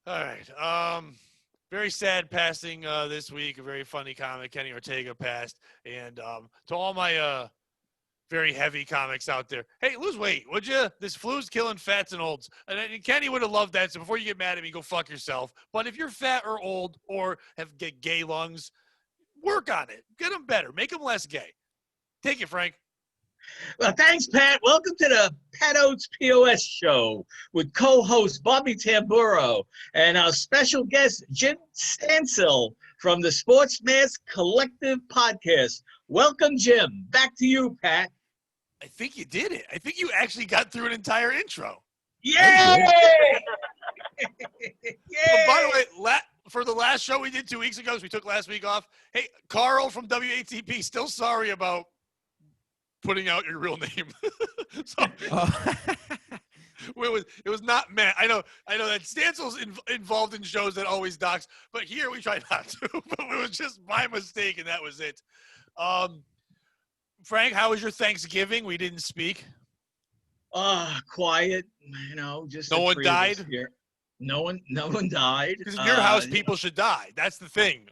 All right. Very sad passing this week. A very funny comic, Kenny Ortega, passed. And to all my very heavy comics out there, hey, lose weight, would you? This flu's killing fats and olds. And Kenny would have loved that. So before you get mad at me, go fuck yourself. But if you're fat or old or get gay lungs, work on it. Get them better. Make them less gay. Take it, Frank. Well, thanks, Pat. Welcome to the Pat Oates POS show with co-host Bobby Tamburo and our special guest, Jim Stancil from the Sports Mask Collective podcast. Welcome, Jim. Back to you, Pat. I think you did it. I think you actually got through an entire intro. Yay! Oh, by the way, for the last show we did 2 weeks ago, so we took last week off. Hey, Carl from WATP, still sorry about putting out your real name. It was not meant. I know that Stancil's involved in shows that always dox, but here we try not to. But it was just my mistake, and that was it. Frank, how was your Thanksgiving? We didn't speak. Quiet. Just no one died. Here. No one died. Because in your house, people should die. That's the thing.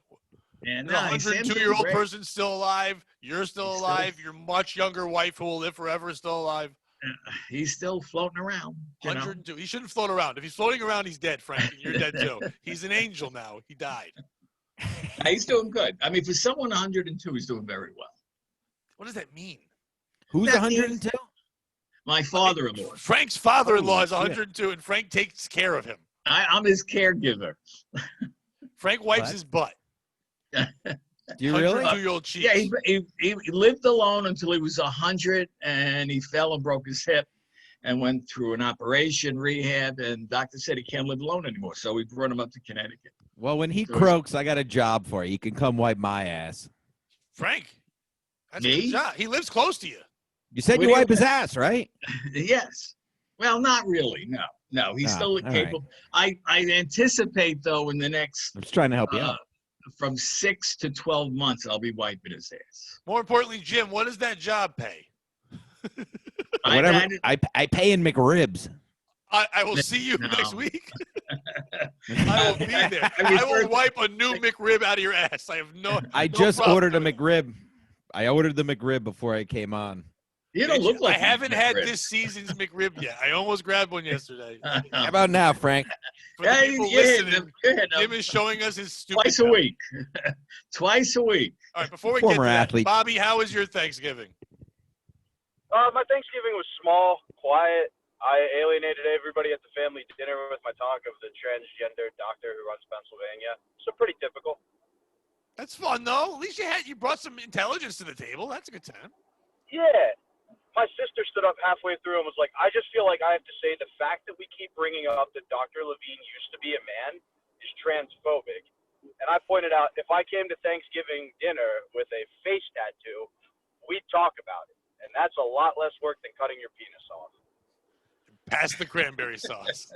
And a 102-year-old person's still alive. You're still alive. Your much younger wife, who will live forever, is still alive. He's still floating around. 102. He shouldn't float around. If he's floating around, he's dead, Frank. And you're dead too. He's an angel now. He died. He's doing good. I mean, for someone 102, he's doing very well. What does that mean? Who's 102? My father-in-law. Frank's father-in-law is 102, and Frank takes care of him. I'm his caregiver. Frank wipes his butt. Do you really? 102-year-old cheeks. Yeah, he lived alone until he was 100, and he fell and broke his hip and went through an operation, rehab, and doctor said he can't live alone anymore, so we brought him up to Connecticut. Well, when he croaks, I got a job for you. You can come wipe my ass. Frank, that's a good job. He lives close to you. You said you wipe his ass, right? Yes. Well, not really. No, he's still capable. Right. I anticipate, though, in the next... I'm just trying to help you out. From 6 to 12 months, I'll be wiping his ass. More importantly, Jim, what does that job pay? Whatever. I pay in McRibs. I will see you next week. I will be there. I will wipe a new McRib out of your ass. I just ordered a McRib. I ordered the McRib before I came on. You don't look like I haven't had this season's McRib yet. I almost grabbed one yesterday. How about now, Frank? For the people listening, Jim is showing us his stupid Twice a week. Twice a week. All right, before we get to that, Bobby, how was your Thanksgiving? My Thanksgiving was small, quiet. I alienated everybody at the family dinner with my talk of the transgender doctor who runs Pennsylvania. So pretty typical. That's fun, though. At least you brought some intelligence to the table. That's a good time. Yeah. My sister stood up halfway through and was like, I just feel like I have to say the fact that we keep bringing up that Dr. Levine used to be a man is transphobic. And I pointed out, if I came to Thanksgiving dinner with a face tattoo, we'd talk about it. And that's a lot less work than cutting your penis off. Pass the cranberry sauce.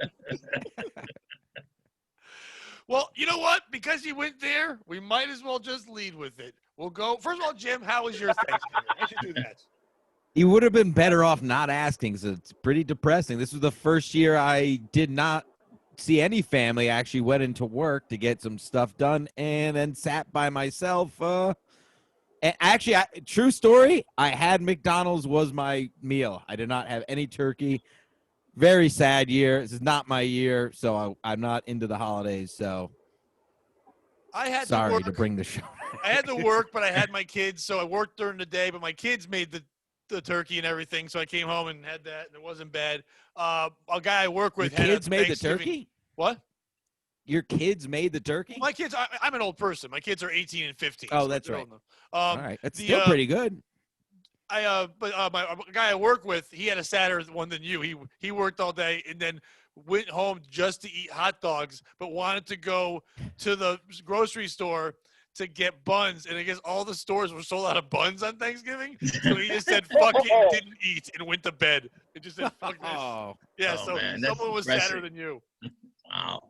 Well, you know what? Because you went there, we might as well just lead with it. We'll go. First of all, Jim, how was your Thanksgiving? I should do that. You would have been better off not asking, so it's pretty depressing. This was the first year I did not see any family. I actually went into work to get some stuff done and then sat by myself. And actually, true story, I had McDonald's was my meal. I did not have any turkey. Very sad year. This is not my year, so I'm not into the holidays. So I had sorry to bring the show. I had to work, but I had my kids, so I worked during the day. But my kids made the turkey and everything, so I came home and had that, and it wasn't bad. A guy I work with Your kids made the turkey? What? Your kids made the turkey? My kids, I'm an old person. My kids are 18 and 15. Oh, so that's right. All right. That's still pretty good. My guy I work with, he had a sadder one than you. He worked all day and then went home just to eat hot dogs, but wanted to go to the grocery store to get buns, and I guess all the stores were sold out of buns on Thanksgiving, so he just said fuck it and didn't eat and went to bed. It just said fuck this. Yeah, so man, someone was sadder than you. Wow.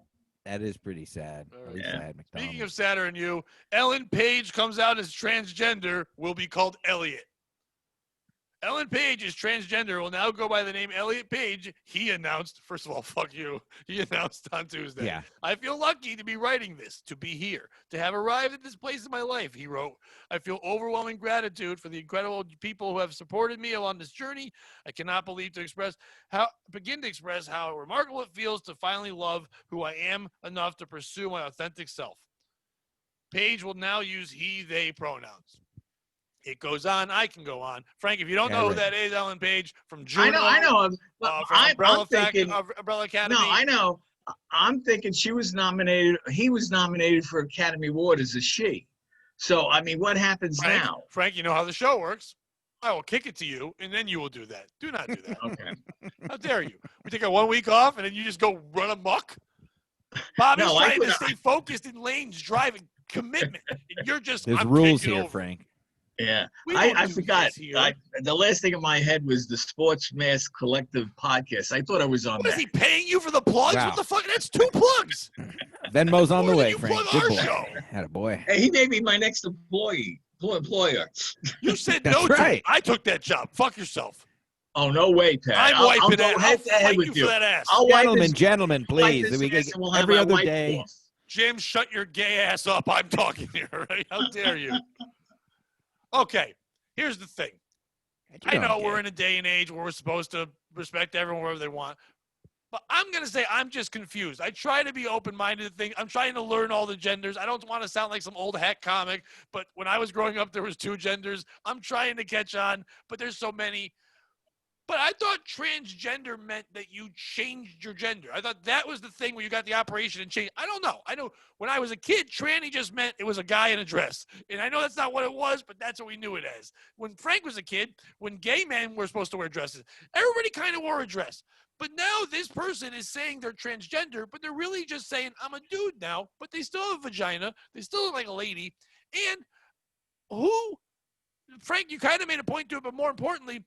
That is pretty sad. Really sad, Speaking of sadder than you, Ellen Page comes out as transgender, will be called Elliot. Ellen Page is transgender, will now go by the name Elliot Page. He announced, first of all, fuck you. He announced on Tuesday. Yeah. I feel lucky to be writing this, to be here, to have arrived at this place in my life, he wrote. I feel overwhelming gratitude for the incredible people who have supported me along this journey. I cannot begin to express how remarkable it feels to finally love who I am enough to pursue my authentic self. Page will now use he, they pronouns. It goes on. I can go on. Frank, if you don't know who that is, Ellen Page from Juno. I know. From Umbrella Academy. No, I know. I'm thinking she was nominated. He was nominated for Academy Award as a she. So, I mean, what happens now? Frank, you know how the show works. I will kick it to you, and then you will do that. Do not do that. Okay. How dare you? We take a 1 week off, and then you just go run amok? Bobby's trying to stay focused in lanes, driving commitment. And you're just, There's I'm rules here, over. Frank. Yeah, I forgot. The last thing in my head was the Sports Mask Collective podcast. I thought I was on What, that. is he paying you for the plugs? Wow. What the fuck? That's 2 plugs. Venmo's on the More than way, you Frank. plug Good our boy. show. Had a boy. Hey, he may be my next employer. You said That's no to right. it. I took that job. Fuck yourself. Oh, no way, Pat. I'm I'll wiping go that. head to head fight with you you. for that ass. I'll wipe his- Gentlemen, wipe please. his We ass get and we'll have every our other wipe day. off. Jim, shut your gay ass up. I'm talking here, right? How dare you? Okay, here's the thing. I know we're in a day and age where we're supposed to respect everyone wherever they want. But I'm going to say I'm just confused. I try to be open-minded to things. I'm trying to learn all the genders. I don't want to sound like some old hack comic, but when I was growing up, there was 2 genders. I'm trying to catch on, but there's so many. But I thought transgender meant that you changed your gender. I thought that was the thing where you got the operation and changed. I don't know. I know when I was a kid, tranny just meant it was a guy in a dress. And I know that's not what it was, but that's what we knew it as. When Frank was a kid, when gay men were supposed to wear dresses, everybody kind of wore a dress. But now this person is saying they're transgender, but they're really just saying, I'm a dude now, but they still have a vagina. They still look like a lady. And Frank, you kind of made a point to it, but more importantly,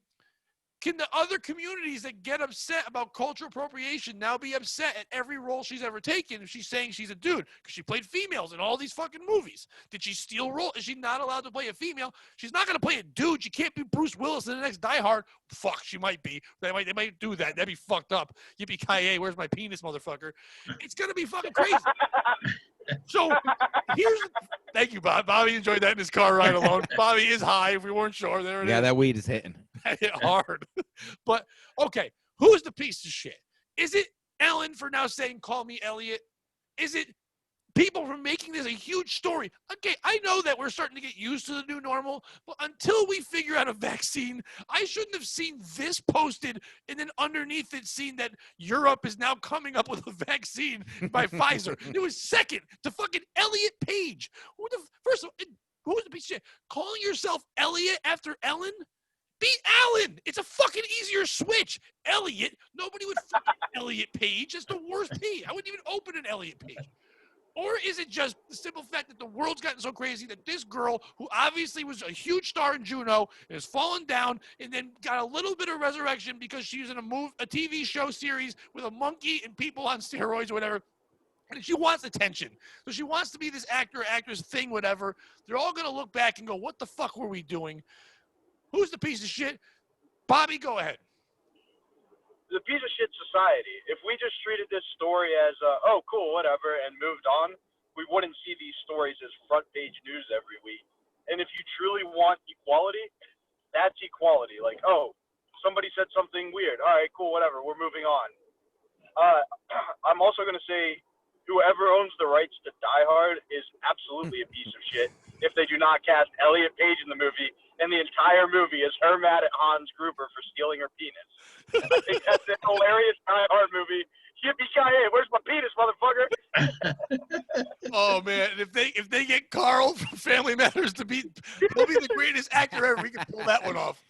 can the other communities that get upset about cultural appropriation now be upset at every role she's ever taken if she's saying she's a dude? Because she played females in all these fucking movies. Did she steal role? Is she not allowed to play a female? She's not going to play a dude. She can't be Bruce Willis in the next Die Hard. Fuck, she might be. They might do that. That'd be fucked up. Yippee-ki-yay, where's my penis, motherfucker? It's going to be fucking crazy. So thank you, Bob. Bobby enjoyed that in his car ride alone. Bobby is high. If we weren't sure, there it is. Yeah, that weed is hitting. Hit hard. But okay, who's the piece of shit? Is it Ellen for now saying call me Elliot? Is it people for making this a huge story? Okay, I know that we're starting to get used to the new normal, but until we figure out a vaccine, I shouldn't have seen this posted and then underneath it seen that Europe is now coming up with a vaccine by Pfizer. It was second to fucking Elliot Page. First of all, who's the piece of shit? Calling yourself Elliot after Ellen? Be Alan. It's a fucking easier switch. Elliot. Nobody would fucking Elliot Page. That's the worst P. I wouldn't even open an Elliot Page. Or is it just the simple fact that the world's gotten so crazy that this girl, who obviously was a huge star in Juno, has fallen down and then got a little bit of resurrection because she was in a TV show series with a monkey and people on steroids or whatever. And she wants attention. So she wants to be this actor, actress thing, whatever. They're all going to look back and go, what the fuck were we doing? Who's the piece of shit? Bobby, go ahead. The piece of shit society. If we just treated this story as, oh, cool, whatever, and moved on, we wouldn't see these stories as front page news every week. And if you truly want equality, that's equality. Like, oh, somebody said something weird. All right, cool, whatever, we're moving on. I'm also going to say whoever owns the rights to Die Hard is absolutely a piece of shit if they do not cast Elliot Page in the movie, and the entire movie is her mad at Hans Gruber for stealing her penis. I think that's a hilarious Die Hard movie. Yippee-ki-yay, where's my penis, motherfucker? Oh, man, if they get Carl from Family Matters to be, he'll be the greatest actor ever. We can pull that one off.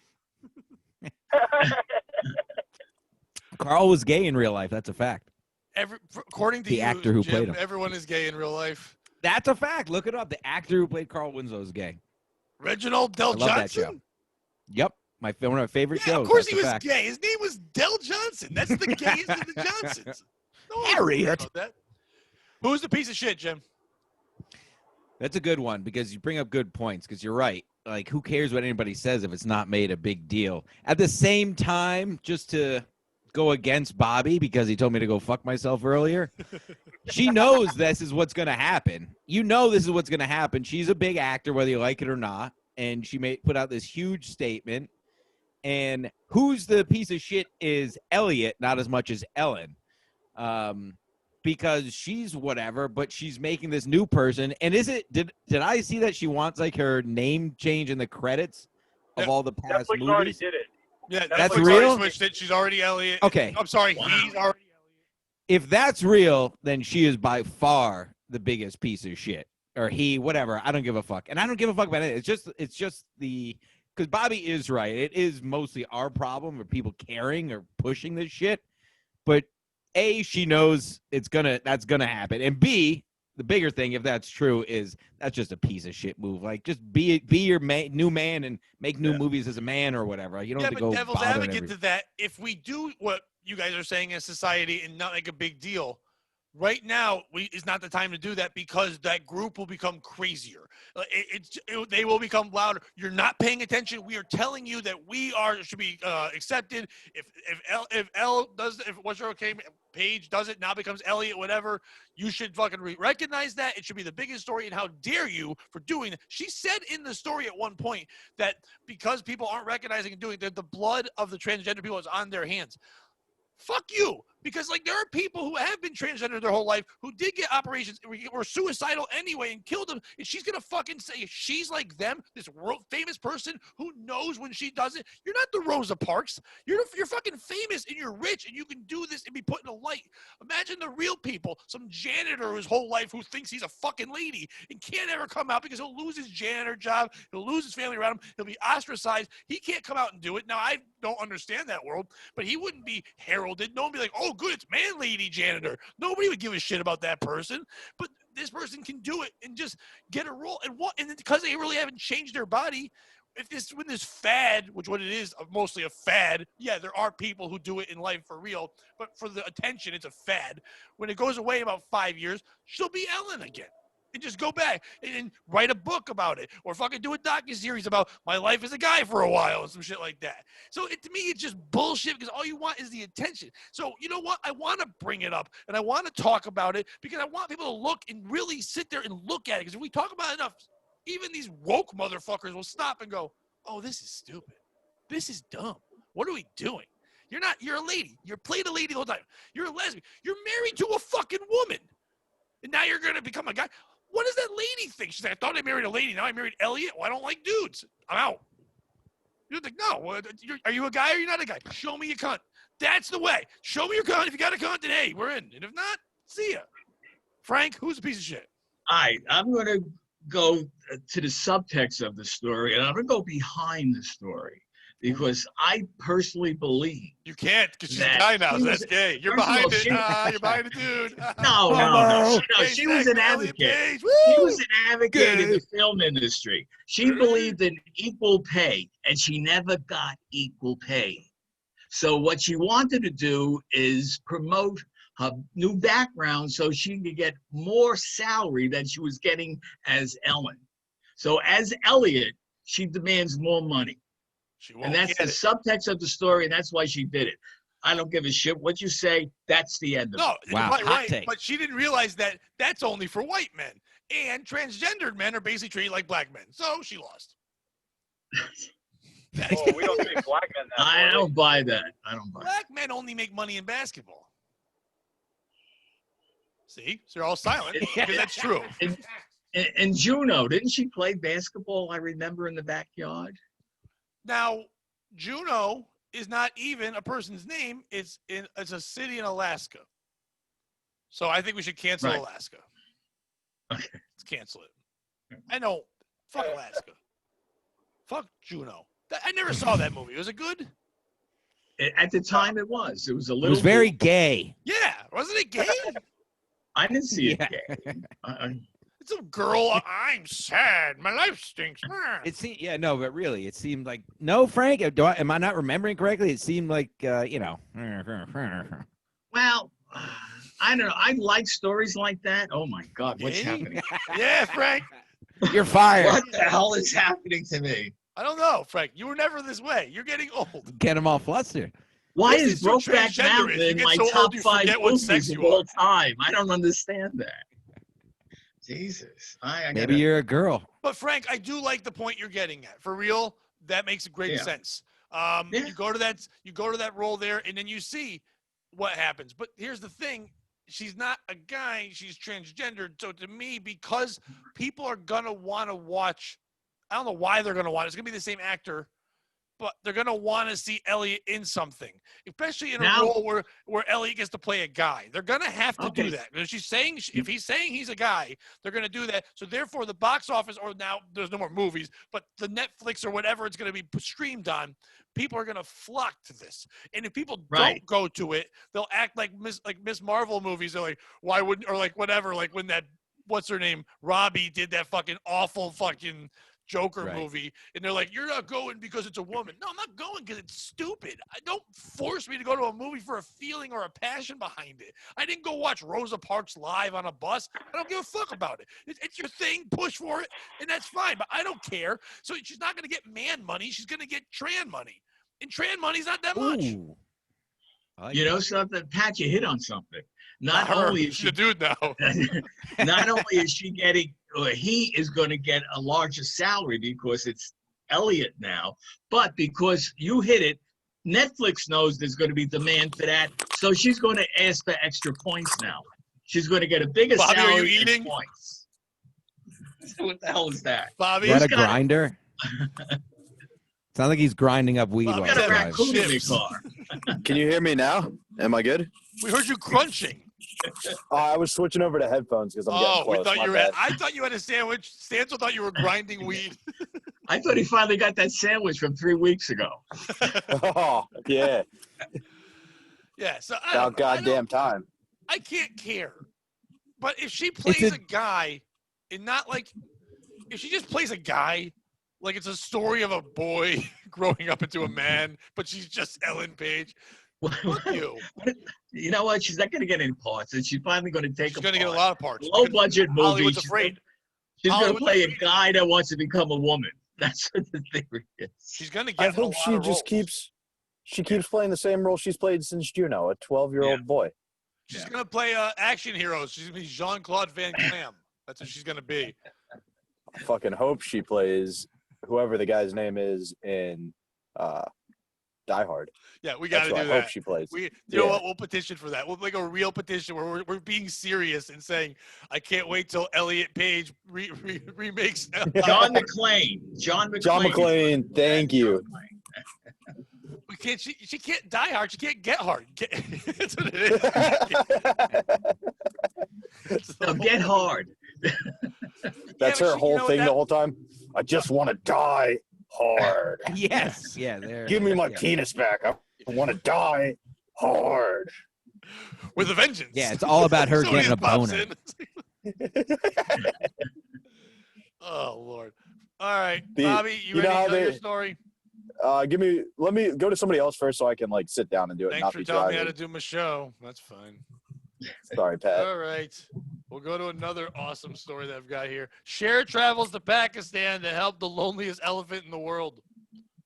Carl was gay in real life. That's a fact. According to the you, actor who Jim, played him. Everyone is gay in real life. That's a fact. Look it up. The actor who played Carl Winslow is gay. Reginald Del I love that Johnson? show. Yep. One of my favorite shows. Of course That's he a was fact. gay. His name was Del Johnson. That's the gayest of the Johnsons. No one Harriet. cares about that. Who's the piece of shit, Jim? That's a good one because you bring up good points because you're right. like, who cares what anybody says if it's not made a big deal? At the same time, just to go against Bobby because he told me to go fuck myself earlier, she knows this is what's going to happen. You know this is what's going to happen. She's a big actor, whether you like it or not, and she put out this huge statement. And who's the piece of shit is Elliot, not as much as Ellen. Because she's whatever, but she's making this new person. And did I see that she wants like her name change in the credits of all the past Netflix movies? already did it. Yeah, That's Netflix real? already switched it. She's already Elliot. Okay. I'm sorry, Wow. he's already Elliot. If that's real, then she is by far the biggest piece of shit. Or he, whatever. I don't give a fuck. And I don't give a fuck about it. It's just because Bobby is right. It is mostly our problem of people caring or pushing this shit. But A, she knows that's gonna happen. And B, the bigger thing, if that's true, is that's just a piece of shit move. Like, just be your new man and make new movies as a man or whatever. You don't have to go. But devil's advocate to that, if we do what you guys are saying as society and not make a big deal, right now is not the time to do that because that group will become crazier. They will become louder. You're not paying attention. We are telling you that should be accepted. If what's your okay, Page does it now becomes Elliot, whatever. You should fucking recognize that. It should be the biggest story. And how dare you for doing that? She said in the story at one point that because people aren't recognizing and doing that, the blood of the transgender people is on their hands. Fuck you. Because, like, there are people who have been transgender their whole life who did get operations or suicidal anyway and killed them. And she's going to fucking say she's like them, this world famous person who knows when she does it. You're not the Rosa Parks. You're fucking famous and you're rich and you can do this and be put in a light. Imagine the real people, some janitor his whole life who thinks he's a fucking lady and can't ever come out because he'll lose his janitor job. He'll lose his family around him. He'll be ostracized. He can't come out and do it. Now, I don't understand that world, but he wouldn't be heralded. No one would be like, oh, good, it's man lady janitor. Nobody would give a shit about that person, but this person can do it and just get a role. And because they really haven't changed their body, when this fad, which what it is, mostly a fad, yeah, there are people who do it in life for real, but for the attention, it's a fad. When it goes away in about 5 years, she'll be Ellen again. And just go back and write a book about it, or fucking do a docuseries about my life as a guy for a while and some shit like that. So to me, it's just bullshit because all you want is the attention. So you know what? I want to bring it up and I want to talk about it because I want people to look and really sit there and look at it. Because if we talk about it enough, even these woke motherfuckers will stop and go, "Oh, this is stupid. This is dumb. What are we doing? You're a lady. You're played a lady the whole time. You're a lesbian. You're married to a fucking woman, and now you're gonna become a guy." What does that lady think? She's like, I thought I married a lady. Now I married Elliot. Well, I don't like dudes. I'm out. You're like, no. Are you a guy or you're not a guy? Show me your cunt. That's the way. Show me your cunt. If you got a cunt, then hey, we're in. And if not, see ya. Frank, who's a piece of shit? All right, I'm going to go to the subtext of the story, and I'm going to go behind the story because I personally believe you can't because she's a guy now, so that's gay. You're behind it. You're behind it, dude. No. She was an advocate. She was an advocate in the film industry. She believed in equal pay, and she never got equal pay. So what she wanted to do is promote her new background so she could get more salary than she was getting as Ellen. So as Elliot, she demands more money. And that's the subtext of the story, and that's why she did it. I don't give a shit what you say. That's the end of it. Wow, hot take. But she didn't realize that that's only for white men. And transgendered men are basically treated like black men. So she lost. Oh, we don't treat black men that way. I don't buy that. Black men only make money in basketball. See? So they're all silent because that's true. And Juno, didn't she play basketball, I remember, in the backyard? Now, Juneau is not even a person's name. It's a city in Alaska. So I think we should cancel Alaska. Okay. Let's cancel it. I know. Fuck Alaska. Fuck Juneau. I never saw that movie. Was it good? At the time, it was. It was a little. It was very gay. Yeah. Wasn't it gay? I didn't see it gay. It's a girl. I'm sad. My life stinks. It seemed, but really, it seemed like Frank. Am I not remembering correctly? It seemed like Well, I don't know. I like stories like that. Oh my God, what's happening? Yeah, Frank. You're fired. What the hell is happening to me? I don't know, Frank. You were never this way. You're getting old. Get him all flustered. Why This is is your Brokeback transgender Mountain is. You in get my so top old you 5 forget what sex movies of you are. all time? I don't understand that. Jesus. I Maybe you're a girl. But Frank, I do like the point you're getting at. For real, that makes great Yeah. sense. Yeah. You go to that role there, and then you see what happens. But here's the thing: she's not a guy; she's transgendered. So to me, because people are gonna want to watch, I don't know why they're gonna want it. It's gonna be the same actor, but they're gonna want to see Elliot in something, especially in a Now- role where Elliot gets to play a guy. They're gonna have to do Okay. that. Because if he's saying he's a guy, they're gonna do that. So therefore, the box office, or now there's no more movies, but the Netflix or whatever it's gonna be streamed on, people are gonna flock to this. And if people Right. don't go to it, they'll act like Miss Marvel movies. They're like, why wouldn't, or like whatever, like when that what's her name, Robbie did that fucking awful fucking Joker Right. movie, and they're like, you're not going because it's a woman. No, I'm not going because it's stupid. Don't force me to go to a movie for a feeling or a passion behind it. I didn't go watch Rosa Parks live on a bus. I don't give a fuck about it. It's your thing, push for it, and that's fine, but I don't care. So she's not going to get man money. She's going to get tran money. And tran money's not that much. Ooh. I like You know that. something, Pat? You hit on something. Not Her. only is She's she, a dude now. not only is she getting, or he is going to get a larger salary because it's Elliot now, but because you hit it, Netflix knows there's going to be demand for that, so she's going to ask for extra points now. She's going to get a bigger Bobby, are you salary and eating? points. What the hell is that? Bobby, Is that a got it? grinder? Sounds like he's grinding up weed Bobby while Got he's a got driving. raccoon in the Chips. car. Can you hear me now? Am I good? we heard you crunching. I was switching over to headphones because I'm Oh, getting close. we thought My you were. bad. I thought you had a sandwich. Stancil thought you were grinding weed. I thought he finally got that sandwich from 3 weeks ago. Oh, yeah. Yeah, so About goddamn time. I can't care. But if she plays a- a guy and not like, if she just plays a guy, like it's a story of a boy growing up into a man, but she's just Ellen Page, fuck you. You know what? She's not going to get any parts, and she's finally going to take She's a going to get a part. lot of parts. Low budget movie. Hollywood's afraid. She's going to Hollywood's play a afraid. guy that wants to become a woman. That's what the theory is. She's going to I get a hope lot she of just roles. keeps playing the same role she's played since Juno, a 12-year-old boy. She's going to play action heroes. She's going to be Jean-Claude Van Damme. That's what she's going to be. I fucking hope she plays whoever the guy's name is in Die Hard. Yeah, we got That's to who do I that. hope she plays. You know Yeah. what? We'll petition for that. We'll make a real petition where we're being serious and saying, I can't wait till Elliot Page remakes. John McClane. John McClane. John McClane, thank you. We can't. She can't die hard. She can't get hard. That's what it is. No, get hard. That's but her she- whole you know what, thing that- the whole time. I just want to die hard. Yes. Yeah. There. Give me my yeah. penis back. I want to die hard. With a vengeance. Yeah, it's all about her Somebody getting a just pops boner. in. Oh Lord. All right, The- Bobby, you you ready know to how tell your they- story? Let me go to somebody else first so I can like sit down and do it. Thanks Not for be telling me how driving. to do my show. That's fine. Sorry, Pat. All right. We'll go to another awesome story that I've got here. Cher travels to Pakistan to help the loneliest elephant in the world.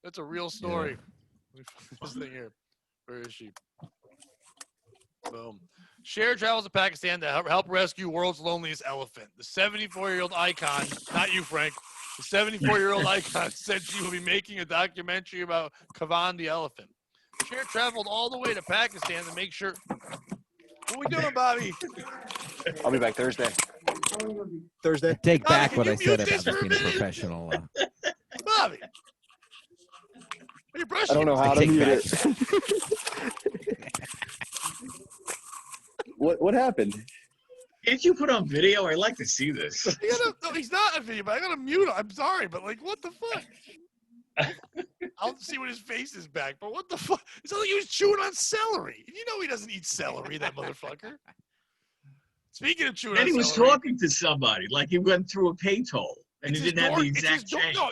That's a real story. Let me find this thing here. Where is she? Boom. Cher travels to Pakistan to help rescue world's loneliest elephant. The 74-year-old icon, not you, Frank, the 74-year-old icon said she will be making a documentary about Kavan the elephant. Cher traveled all the way to Pakistan to make sure. What are we doing, Bobby? I'll be back Thursday. Thursday. Take Bobby, back can what you I said mute this about for a being a minute? professional. Bobby. Are you brushing? I don't know how I to take mute back. it. What happened? Can't you put on video? I'd like to see this. No, he's not a video, but I gotta mute him. I'm sorry, but like, what the fuck? I'll see when his face is back, but what the fuck? It's not like he was chewing on celery. You know he doesn't eat celery, that motherfucker. Speaking of chewing And on he was celery, talking to somebody like he went through a page hole. And he didn't have the exact change. No,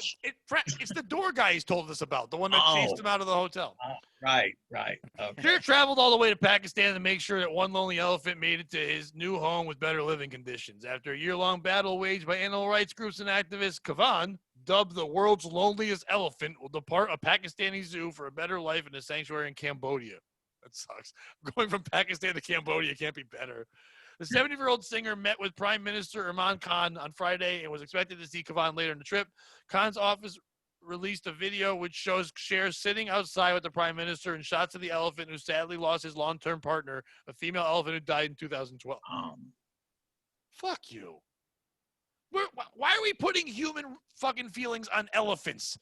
it's the door guy he's told us about, the one that chased him out of the hotel. Right. Okay. Cher traveled all the way to Pakistan to make sure that one lonely elephant made it to his new home with better living conditions. After a year-long battle waged by animal rights groups and activists, Kavan, dubbed the world's loneliest elephant, will depart a Pakistani zoo for a better life in a sanctuary in Cambodia. That sucks. Going from Pakistan to Cambodia can't be better. The 70-year-old singer met with Prime Minister Imran Khan on Friday and was expected to see Kavan later in the trip. Khan's office released a video which shows Cher sitting outside with the Prime Minister and shots of the elephant who sadly lost his long-term partner, a female elephant who died in 2012. Fuck you. Why are we putting human fucking feelings on elephants?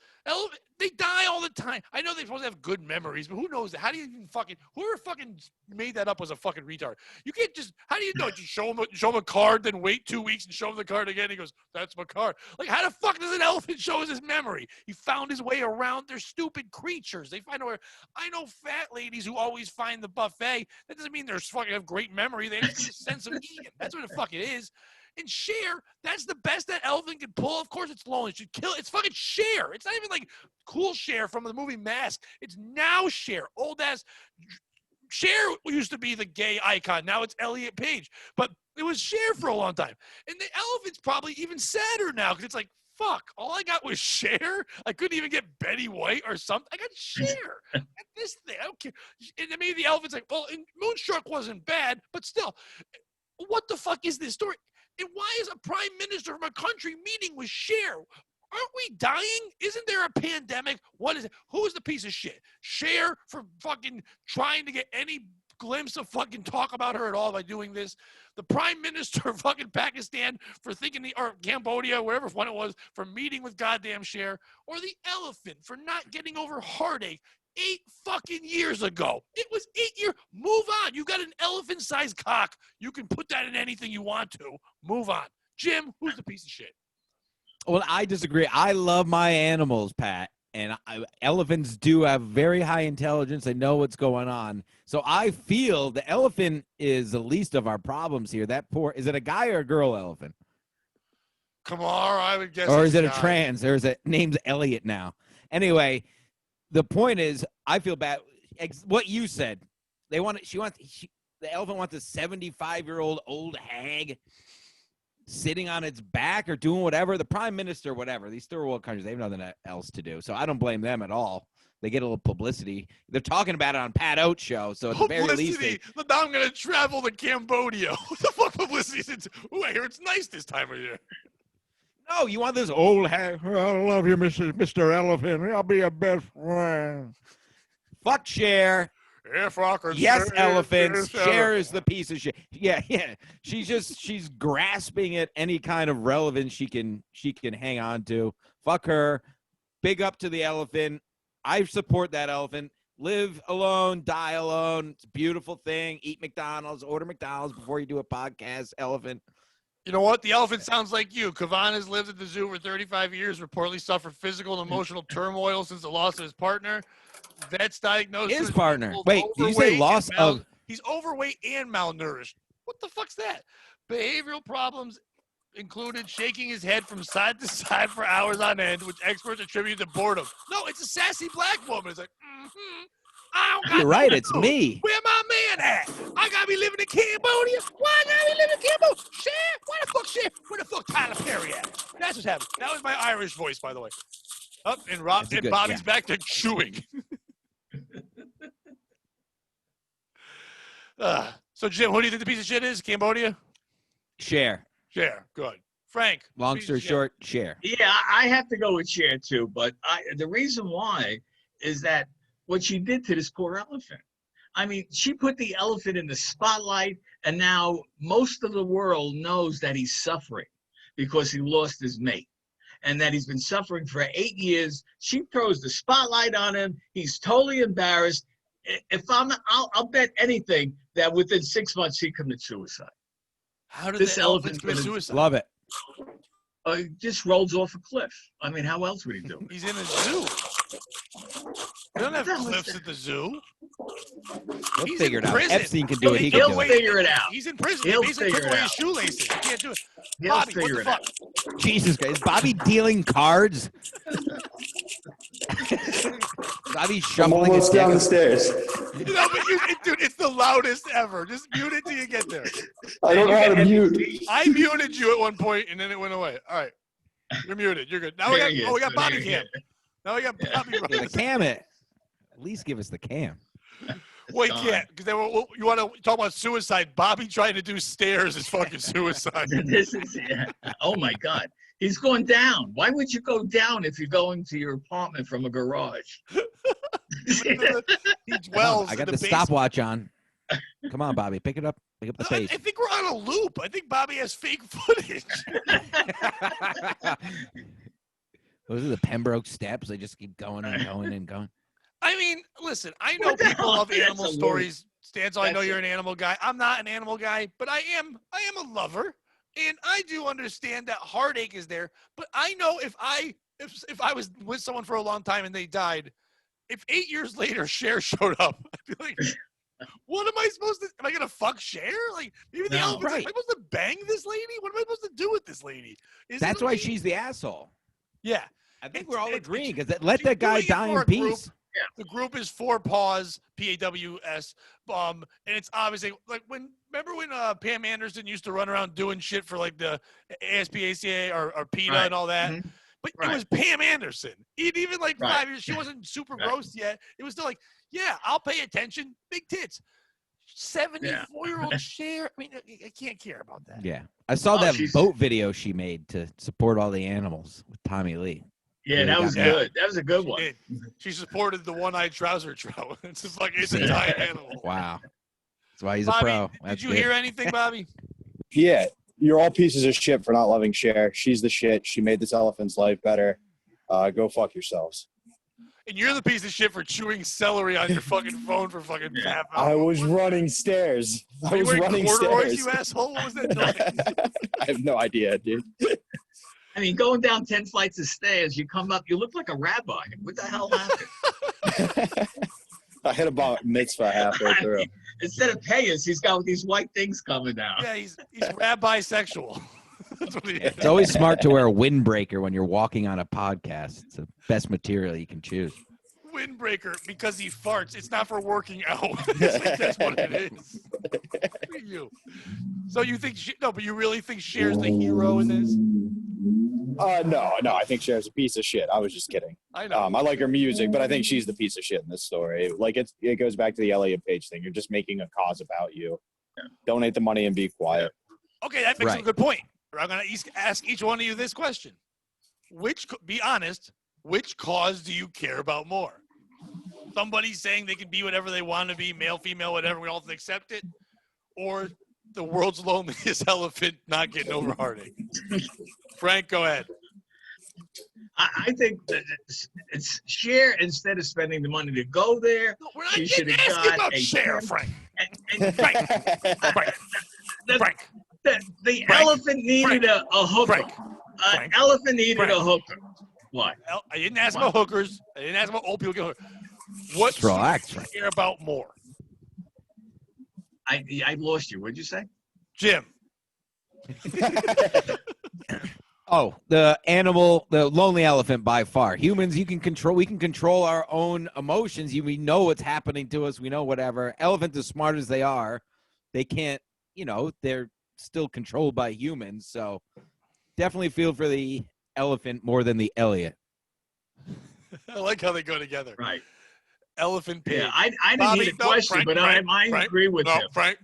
They die all the time. I know they're supposed to have good memories, but who knows? How do you even whoever fucking made that up was a fucking retard. You can't just, how do you know? Just show him a card, then wait 2 weeks and show him the card again. He goes, that's my card. Like, how the fuck does an elephant show us his memory? He found his way around. They're stupid creatures. They find where. I know fat ladies who always find the buffet. That doesn't mean they're fucking have great memory. They have a sense of eating. That's what the fuck it is. And Cher, that's the best that elephant can pull. Of course it's lonely. It should kill. It's fucking Cher. It's not even like cool Cher from the movie Mask. It's now Cher. Old ass. Cher used to be the gay icon. Now it's Elliot Page. But it was Cher for a long time. And the elephant's probably even sadder now because it's like, fuck, all I got was Cher. I couldn't even get Betty White or something. I got Cher. I got this thing. I don't care. And maybe the elephant's like, well, Moonstruck wasn't bad, but still, what the fuck is this story? And why is a prime minister from a country meeting with Cher? Aren't we dying? Isn't there a pandemic? What is it? Who's the piece of shit? Cher for fucking trying to get any glimpse of fucking talk about her at all by doing this. The prime minister of fucking Pakistan for thinking, or Cambodia, wherever one it was, for meeting with goddamn Cher. Or the elephant for not getting over heartache 8 fucking years ago. It was 8 years. Move on. You got an elephant-sized cock. You can put that in anything you want to. Move on. Jim, who's the piece of shit? Well, I disagree. I love my animals, Pat. And elephants do have very high intelligence. They know what's going on. So I feel the elephant is the least of our problems here. That poor, is it a guy or a girl elephant? Kamar, I would guess. Or is it a trans? There's a name's Elliot now. Anyway, the point is, I feel bad. What you said, the elephant wants a 75-year-old old hag sitting on its back or doing whatever. The prime minister, whatever. These third world countries, they have nothing else to do. So I don't blame them at all. They get a little publicity. They're talking about it on Pat Oates' show. So at the very least, now I'm going to travel to Cambodia. What the fuck publicity is it? Ooh, I hear it's nice this time of year. No, you want this old hag? I love you, Mr. Elephant. I'll be your best friend. Fuck Cher. If I could yes, say elephants. this Cher is the piece of shit. Yeah. She's grasping at any kind of relevance she can hang on to. Fuck her. Big up to the elephant. I support that elephant. Live alone, die alone. It's a beautiful thing. Eat McDonald's. Order McDonald's before you do a podcast, elephant. You know what? The elephant sounds like you. Kavan has lived at the zoo for 35 years, reportedly suffered physical and emotional turmoil since the loss of his partner. Vets diagnosed his partner. Wait, did you say loss of? He's overweight and malnourished. What the fuck's that? Behavioral problems included shaking his head from side to side for hours on end, which experts attribute to boredom. No, it's a sassy black woman. It's like, You're right, it's me. Where my man at? I gotta be living in Cambodia. Why I gotta be living in Cambodia? Cher? Where the fuck Cher? Where the fuck Tyler Perry at? That's what's happening. That was my Irish voice, by the way. Up and Bobby's back to chewing. So Jim, who do you think the piece of shit is? Cambodia? Cher. Cher. Good. Frank. Long story short, Cher. Yeah, I have to go with Cher too, but the reason why is that what she did to this poor elephant. I mean, she put the elephant in the spotlight, and now most of the world knows that he's suffering because he lost his mate, and that he's been suffering for 8 years. She throws the spotlight on him. He's totally embarrassed. I'll bet anything that within 6 months he commits suicide. How did this elephant commit suicide? Love it. He just rolls off a cliff. I mean, how else would he do it? He's in a zoo. We don't have What the hell is cliffs that? at the zoo. He'll He's figure in it out. prison. Epstein can do it. He can He'll do it. figure it out. He's in prison. He'll They basically took figure it away his out. shoelaces. He can't do it. He'll Bobby, what figure the it fuck? out. Jesus Christ. Is Bobby dealing cards? Bobby I'm shuffling his almost down the deck. stairs. You know, but dude, it's the loudest ever. Just mute it till you get there. I don't know how to mute. I muted you at one point, and then it went away. All right, you're muted. You're good. Now we There he got is. Bobby There he Cam. Now we got Bobby. Yeah, the cam it. At least give us the cam. Well, you gone. can't because you want to talk about suicide. Bobby trying to do stairs is fucking suicide. This is oh my God. He's going down. Why would you go down if you're going to your apartment from a garage? He dwells. I got in the the stopwatch on. Come on, Bobby. Pick it up. Pick up the I pace. think we're on a loop. I think Bobby has fake footage. Those are the Pembroke steps. They just keep going and going and going. I mean, listen, I know What the people hell? love That's animal a stories. Stancil, I know That's you're an animal guy. I'm not an animal guy, but I am a lover. And I do understand that heartache is there. But I know if I was with someone for a long time and they died, if 8 years later Cher showed up, I'd be like, what am I supposed to? Am I gonna fuck Cher? Like maybe the No. elephant's like, Right. am I supposed to bang this lady? What am I supposed to do with this lady? Is That's it why okay? she's the asshole. Yeah. I think It's- we're all it's- agreeing because let she's that guy doing it die for in a group. peace. The group is for PAWS, PAWS, and it's obviously like remember when Pam Anderson used to run around doing shit for like the ASPACA or PETA Right. and all that, Mhm. but Right. it was Pam Anderson. Even like Right. 5 years, she wasn't super Right. gross yet. It was still like, yeah, I'll pay attention, big tits. 74-year-old Cher. I mean, I can't care about that. Yeah. I saw Oh, that she's- boat video she made to support all the animals with Tommy Lee. Yeah, that was Yeah. good. That was a good She one. did. She supported the one-eyed trouser trout. It's just like it's a Yeah. giant animal. Wow. That's why he's a Bobby, pro. did That's you good. hear anything, Bobby? Yeah, you're all pieces of shit for not loving Cher. She's the shit. She made this elephant's life better. Go fuck yourselves. And you're the piece of shit for chewing celery on your fucking phone for fucking half I hour. was running stairs. I Were you was wearing running corduroys, stairs. you asshole? What was that noise? I have no idea, dude. I mean, going down 10 flights of stairs, you come up, you look like a rabbi. What the hell happened? I hit a bar mitzvah halfway I through. mean, instead of payers, he's got these white things coming down. Yeah, he's rabbi sexual. That's what he is. It's always smart to wear a windbreaker when you're walking on a podcast. It's the best material you can choose. Windbreaker because he farts. It's not for working out. It's like, that's what it is. Look at you. So you think but you really think Cher's the hero in this? No. I think Cher's a piece of shit. I was just kidding. I know. I like her music, but I think she's the piece of shit in this story. Like it goes back to the Elliot Page thing. You're just making a cause about you. Donate the money and be quiet. Okay, that makes a Right. good point. I'm going to ask each one of you this question. Be honest, which cause do you care about more? Somebody saying they can be whatever they want to be, male, female, whatever, we all accept it? Or the world's loneliest elephant not getting over heartache? Frank, go ahead. I think that it's Cher, instead of spending the money to go there, No, we're not She should have asking got about a Cher, pen. Frank. and Frank, Frank, the, Frank, the Frank. elephant needed a hooker. Frank. Frank. Elephant needed Frank. a hooker. What? I didn't ask about hookers. I didn't ask about old people getting hookers. What Just relax, do you Frank. care about more? I lost you. What'd you say? Jim. Oh, the lonely elephant by far. Humans, we can control our own emotions. We know what's happening to us. We know whatever. Elephants, as smart as they are, they can't, they're still controlled by humans. So definitely feel for the elephant more than the Elliot. I like how they go together. Right. Elephant pig. Yeah, I didn't Bobby, need a no, question, Frank, but Frank, I Frank, agree with no, him. Frank.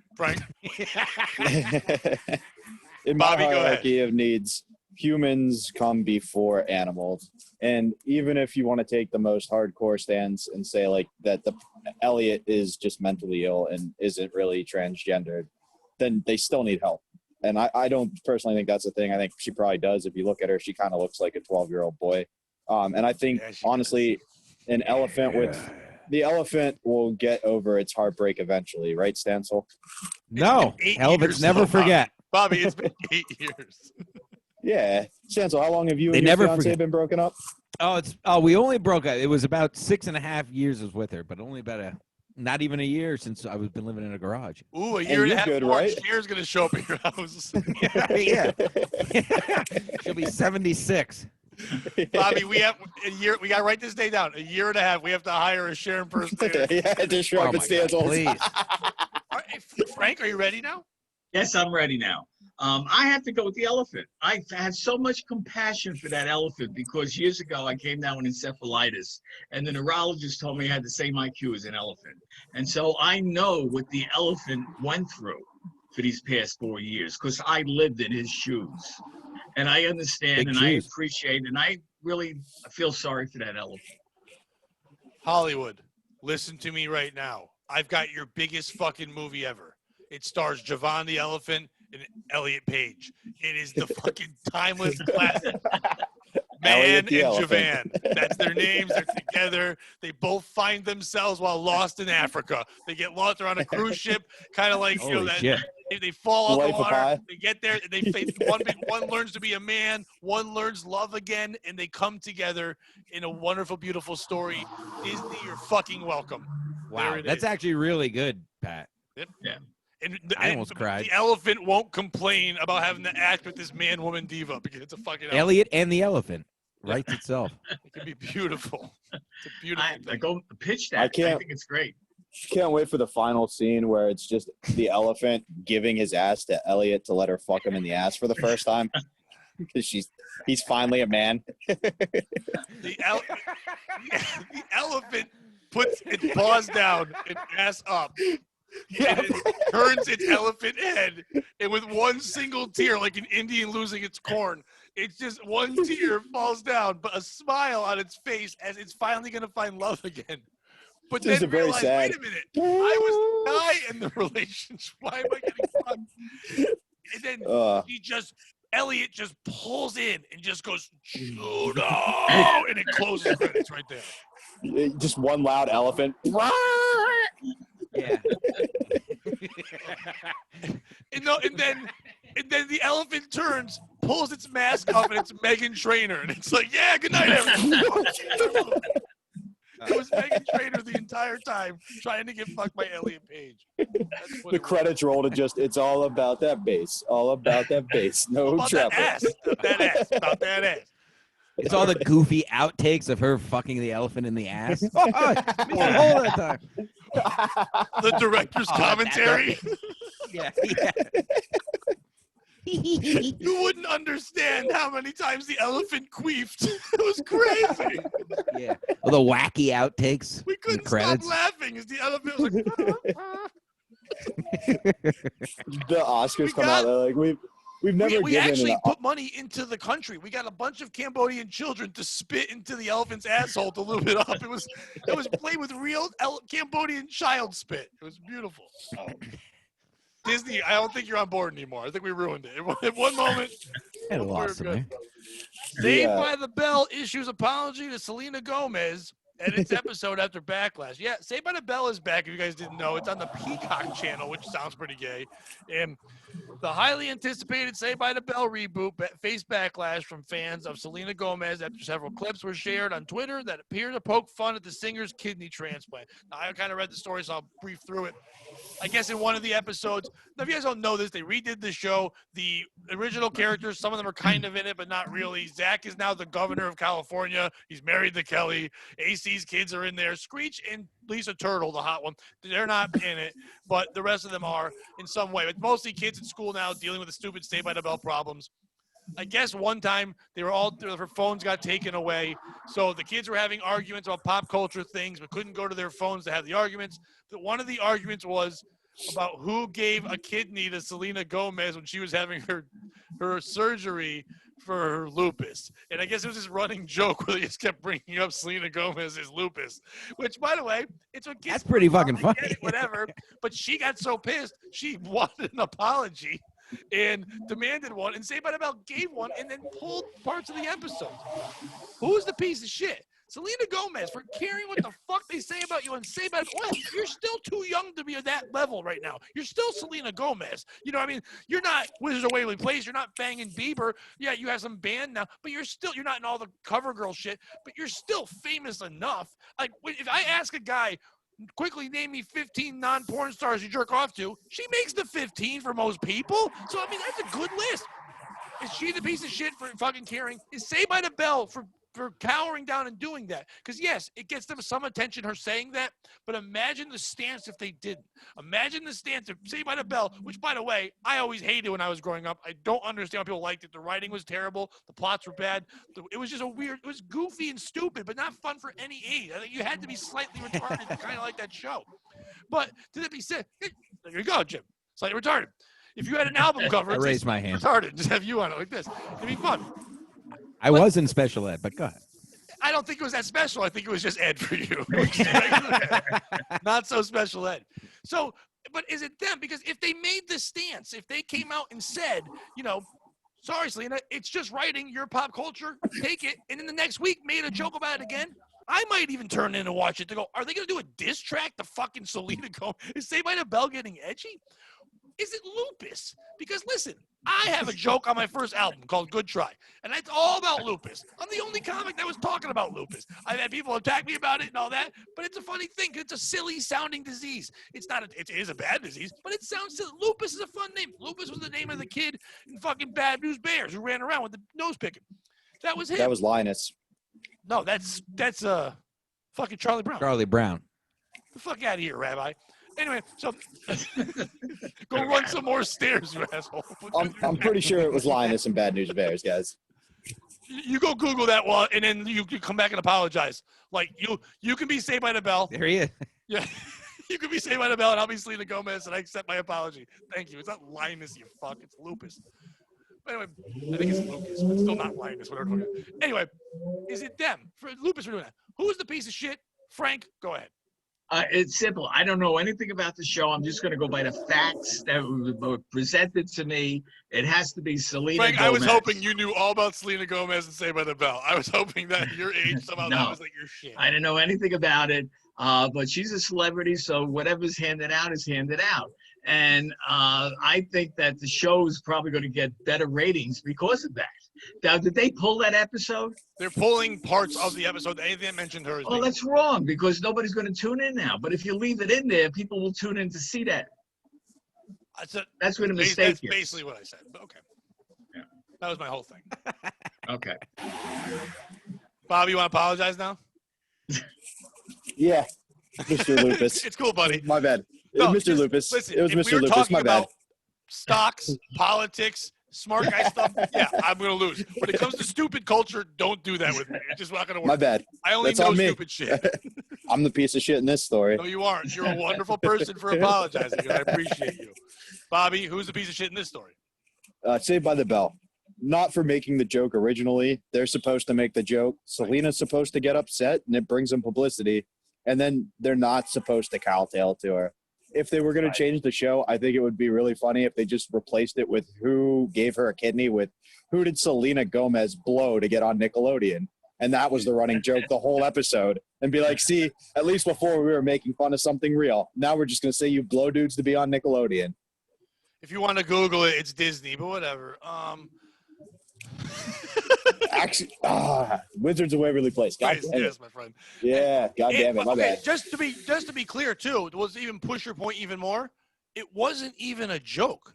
In my Bobby, go ahead. hierarchy of needs, humans come before animals. And even if you want to take the most hardcore stance and say like that the Elliot is just mentally ill and isn't really transgendered, then they still need help. And I don't personally think that's a thing. I think she probably does. If you look at her, she kind of looks like a 12-year-old boy. And I think, Yeah, she honestly, an elephant the elephant will get over its heartbreak eventually, right, Stancil? No, been 8 elephants years never so far. forget. Bobby, it's been 8 years. Yeah. Stancil, how long have you They and your never fiance forget. been broken up? We only broke up. It was about 6.5 years I was with her, but only about not even a year since I've been living in a garage. Ooh, a year and a you're half good, more. right? Cher's gonna show up at your house. Yeah. She'll be 76. Bobby, we have a year. We got to write this day down. A year and a half. We have to hire a Cher impersonator. Yeah, just show Oh up my at God, Stancil's. please. All right, Frank, are you ready now? Yes, I'm ready now. I have to go with the elephant. I had so much compassion for that elephant because years ago I came down with encephalitis, and the neurologist told me I had the same IQ as an elephant. And so I know what the elephant went through for these past 4 years because I lived in his shoes. And I understand Big and shoes. I appreciate and I really feel sorry for that elephant. Hollywood, listen to me right now. I've got your biggest fucking movie ever. It stars Javon the Elephant and Elliot Page. It is the fucking timeless classic. Man Elliot and the Elephant. Javan. That's their names. They're together. They both find themselves while lost in Africa. They get lost. They're on a cruise ship, kind of like, Holy shit. They fall out Life the of water. Pi. They get there. One learns to be a man. One learns love again, and they come together in a wonderful, beautiful story. Disney, you're fucking welcome. Wow, There it that's is. actually really good, Pat. And I almost cried. The elephant won't complain about having to act with this man-woman diva because it's a fucking elephant. Elliot and the Elephant writes itself. It can be beautiful. It's a beautiful I thing. go pitch that. I I can't- think it's great. Can't wait for the final scene where it's just the elephant giving his ass to Elliot to let her fuck him in the ass for the first time. Because he's finally a man. The elephant puts its paws down and ass up. Yeah. And it turns its elephant head, and with one single tear, like an Indian losing its corn, it's just one tear falls down, but a smile on its face as it's finally going to find love again. But This is then a very realize, sad- wait a minute, I was the guy in the relationship. Why am I getting fucked? And then Elliot just pulls in and just goes, Judo! And it closes credits right there. Just one loud elephant. Yeah. And then the elephant turns, pulls its mask up, and it's Meghan Trainor. And it's like, yeah, good night, everyone. It was Meghan Trainor the entire time trying to get fucked by Elliot Page. That's what The it was. credits roll to just, it's all about that bass. All about that bass. No About that trouble. ass. About that ass. It's all the goofy outtakes of her fucking the elephant in the ass. Oh, all that time. The director's commentary. Yeah. You wouldn't understand how many times the elephant queefed. It was crazy. Yeah. Well, the wacky outtakes. We in the couldn't stop credits. laughing as the elephant was like, The Oscars We come got- out, they're like, we've never we given actually an put money into the country. We got a bunch of Cambodian children to spit into the elephant's asshole to lube it up. It was played with real Cambodian child spit. It was beautiful. Disney, I don't think you're on board anymore. I think we ruined it. At one moment, I we're lost good. him Saved Yeah. by the Bell issues apology to Selena Gomez at its episode after Backlash. Yeah, Saved by the Bell is back. If you guys didn't know, it's on the Peacock channel, which sounds pretty gay. And the highly anticipated Saved by the Bell reboot faced backlash from fans of Selena Gomez after several clips were shared on Twitter that appear to poke fun at the singer's kidney transplant. Now, I kind of read the story, so I'll brief through it. I guess in one of the episodes, now if you guys don't know this, they redid the show. The original characters, some of them are kind of in it, but not really. Zach is now the governor of California. He's married to Kelly. AC's kids are in there. Screech and Lisa Turtle, the hot one, they're not in it, but the rest of them are in some way. It's mostly kids in school now dealing with the stupid Saved by the Bell problems. I guess one time their phones got taken away, so the kids were having arguments about pop culture things, but couldn't go to their phones to have the arguments. One of the arguments was about who gave a kidney to Selena Gomez when she was having her surgery for her lupus. And I guess it was this running joke where they just kept bringing up Selena Gomez's lupus, which, by the way, it's what kids That's pretty fucking I funny. get it, whatever. But she got so pissed, she wanted an apology and demanded one, and Saved by the Bell gave one and then pulled parts of the episode. Who's the piece of shit? Selena Gomez, for caring what the fuck they say about you and say about well, you're still too young to be at that level right now. You're still Selena Gomez. You know what I mean? You're not Wizards of Waverly Place. You're not banging Bieber. Yeah, you have some band now, but you're not in all the cover girl shit, but you're still famous enough. Like, if I ask a guy, quickly name me 15 non-porn stars you jerk off to, she makes the 15 for most people. So, I mean, that's a good list. Is she the piece of shit for fucking caring? Is Saved by the Bell for cowering down and doing that? Because, yes, it gets them some attention, her saying that, but imagine the stance if they didn't. Imagine the stance of Saved by the Bell, which, by the way, I always hated when I was growing up. I don't understand why people liked it. The writing was terrible. The plots were bad. It was just it was goofy and stupid, but not fun for any age. I think you had to be slightly retarded to kind of like that show. But to that be said, there you go, Jim. Slightly retarded. If you had an album cover, I raised my hand. Retarded. Just have you on it like this. It'd be fun. I was in special ed, but go ahead. I don't think it was that special. I think it was just ed for you. Not so special ed. So, but is it them? Because if they made this stance, if they came out and said, you know, sorry, Selena, it's just writing, your pop culture, take it, and then the next week made a joke about it again, I might even turn in and watch it to go, are they going to do a diss track to fucking Selena Gomez? Is Saved by the Bell getting edgy? Is it lupus? Because listen, I have a joke on my first album called Good Try, and it's all about lupus. I'm the only comic that was talking about lupus. I've had people attack me about it and all that, but it's a funny thing. It's a silly sounding disease. It is a bad disease, but it sounds silly. Lupus is a fun name. Lupus was the name of the kid in fucking Bad News Bears who ran around with the nose picking. That was him. That was Linus. No, that's fucking Charlie Brown. Charlie Brown. Get the fuck out of here, Rabbi. Anyway, so go run some more stairs, you asshole. I'm pretty sure it was Linus and Bad News Bears, guys. You go Google that one, and then you can come back and apologize. Like, you can be Saved by the Bell. There he is. Yeah, you can be Saved by the Bell, and I'll be Selena Gomez, and I accept my apology. Thank you. It's not Linus, you fuck. It's lupus. But anyway, I think it's Lucas, but still not Linus. Whatever. Anyway, is it them? For lupus, we're doing that. Who's the piece of shit? Frank, go ahead. It's simple. I don't know anything about the show. I'm just going to go by the facts that were presented to me. It has to be Selena Frank, Gomez. I was hoping you knew all about Selena Gomez and Saved by the Bell. I was hoping that your age somehow that was like your shit. I didn't know anything about it, but she's a celebrity, so whatever's handed out is handed out. And I think that the show is probably going to get better ratings because of that. Now, did they pull that episode? They're pulling parts of the episode. Anything that mentioned her is Oh, that's wrong because nobody's going to tune in now. But if you leave it in there, people will tune in to see that. That's where the mistake is. That's basically what I said. But okay. Yeah. That was my whole thing. Okay. Bob, you want to apologize now? Yeah, Mr. Lupus. It's cool, buddy. My bad. No, Mr. Lupus. Listen, it was if Mr. we were Lupus. talking My bad. about stocks, politics, smart guy stuff, yeah, I'm going to lose. When it comes to stupid culture, don't do that with me. It's just not going to work. My bad. I only That's know on me. stupid shit. I'm the piece of shit in this story. No, you aren't. You're a wonderful person for apologizing, and I appreciate you. Bobby, who's the piece of shit in this story? Saved by the Bell. Not for making the joke originally. They're supposed to make the joke. Selena's supposed to get upset, and it brings them publicity. And then they're not supposed to cowtail to her. If they were going to change the show, I think it would be really funny if they just replaced it with who gave her a kidney with who did Selena Gomez blow to get on Nickelodeon. And that was the running joke the whole episode. And be like, see, at least before we were making fun of something real. Now we're just going to say you blow dudes to be on Nickelodeon. If you want to Google it, it's Disney, but whatever. Actually, Wizards of Waverly Place. God damn it. Yes, my friend. Yeah, God damn it. My bad. Just to be clear, too, to even push your point even more, it wasn't even a joke.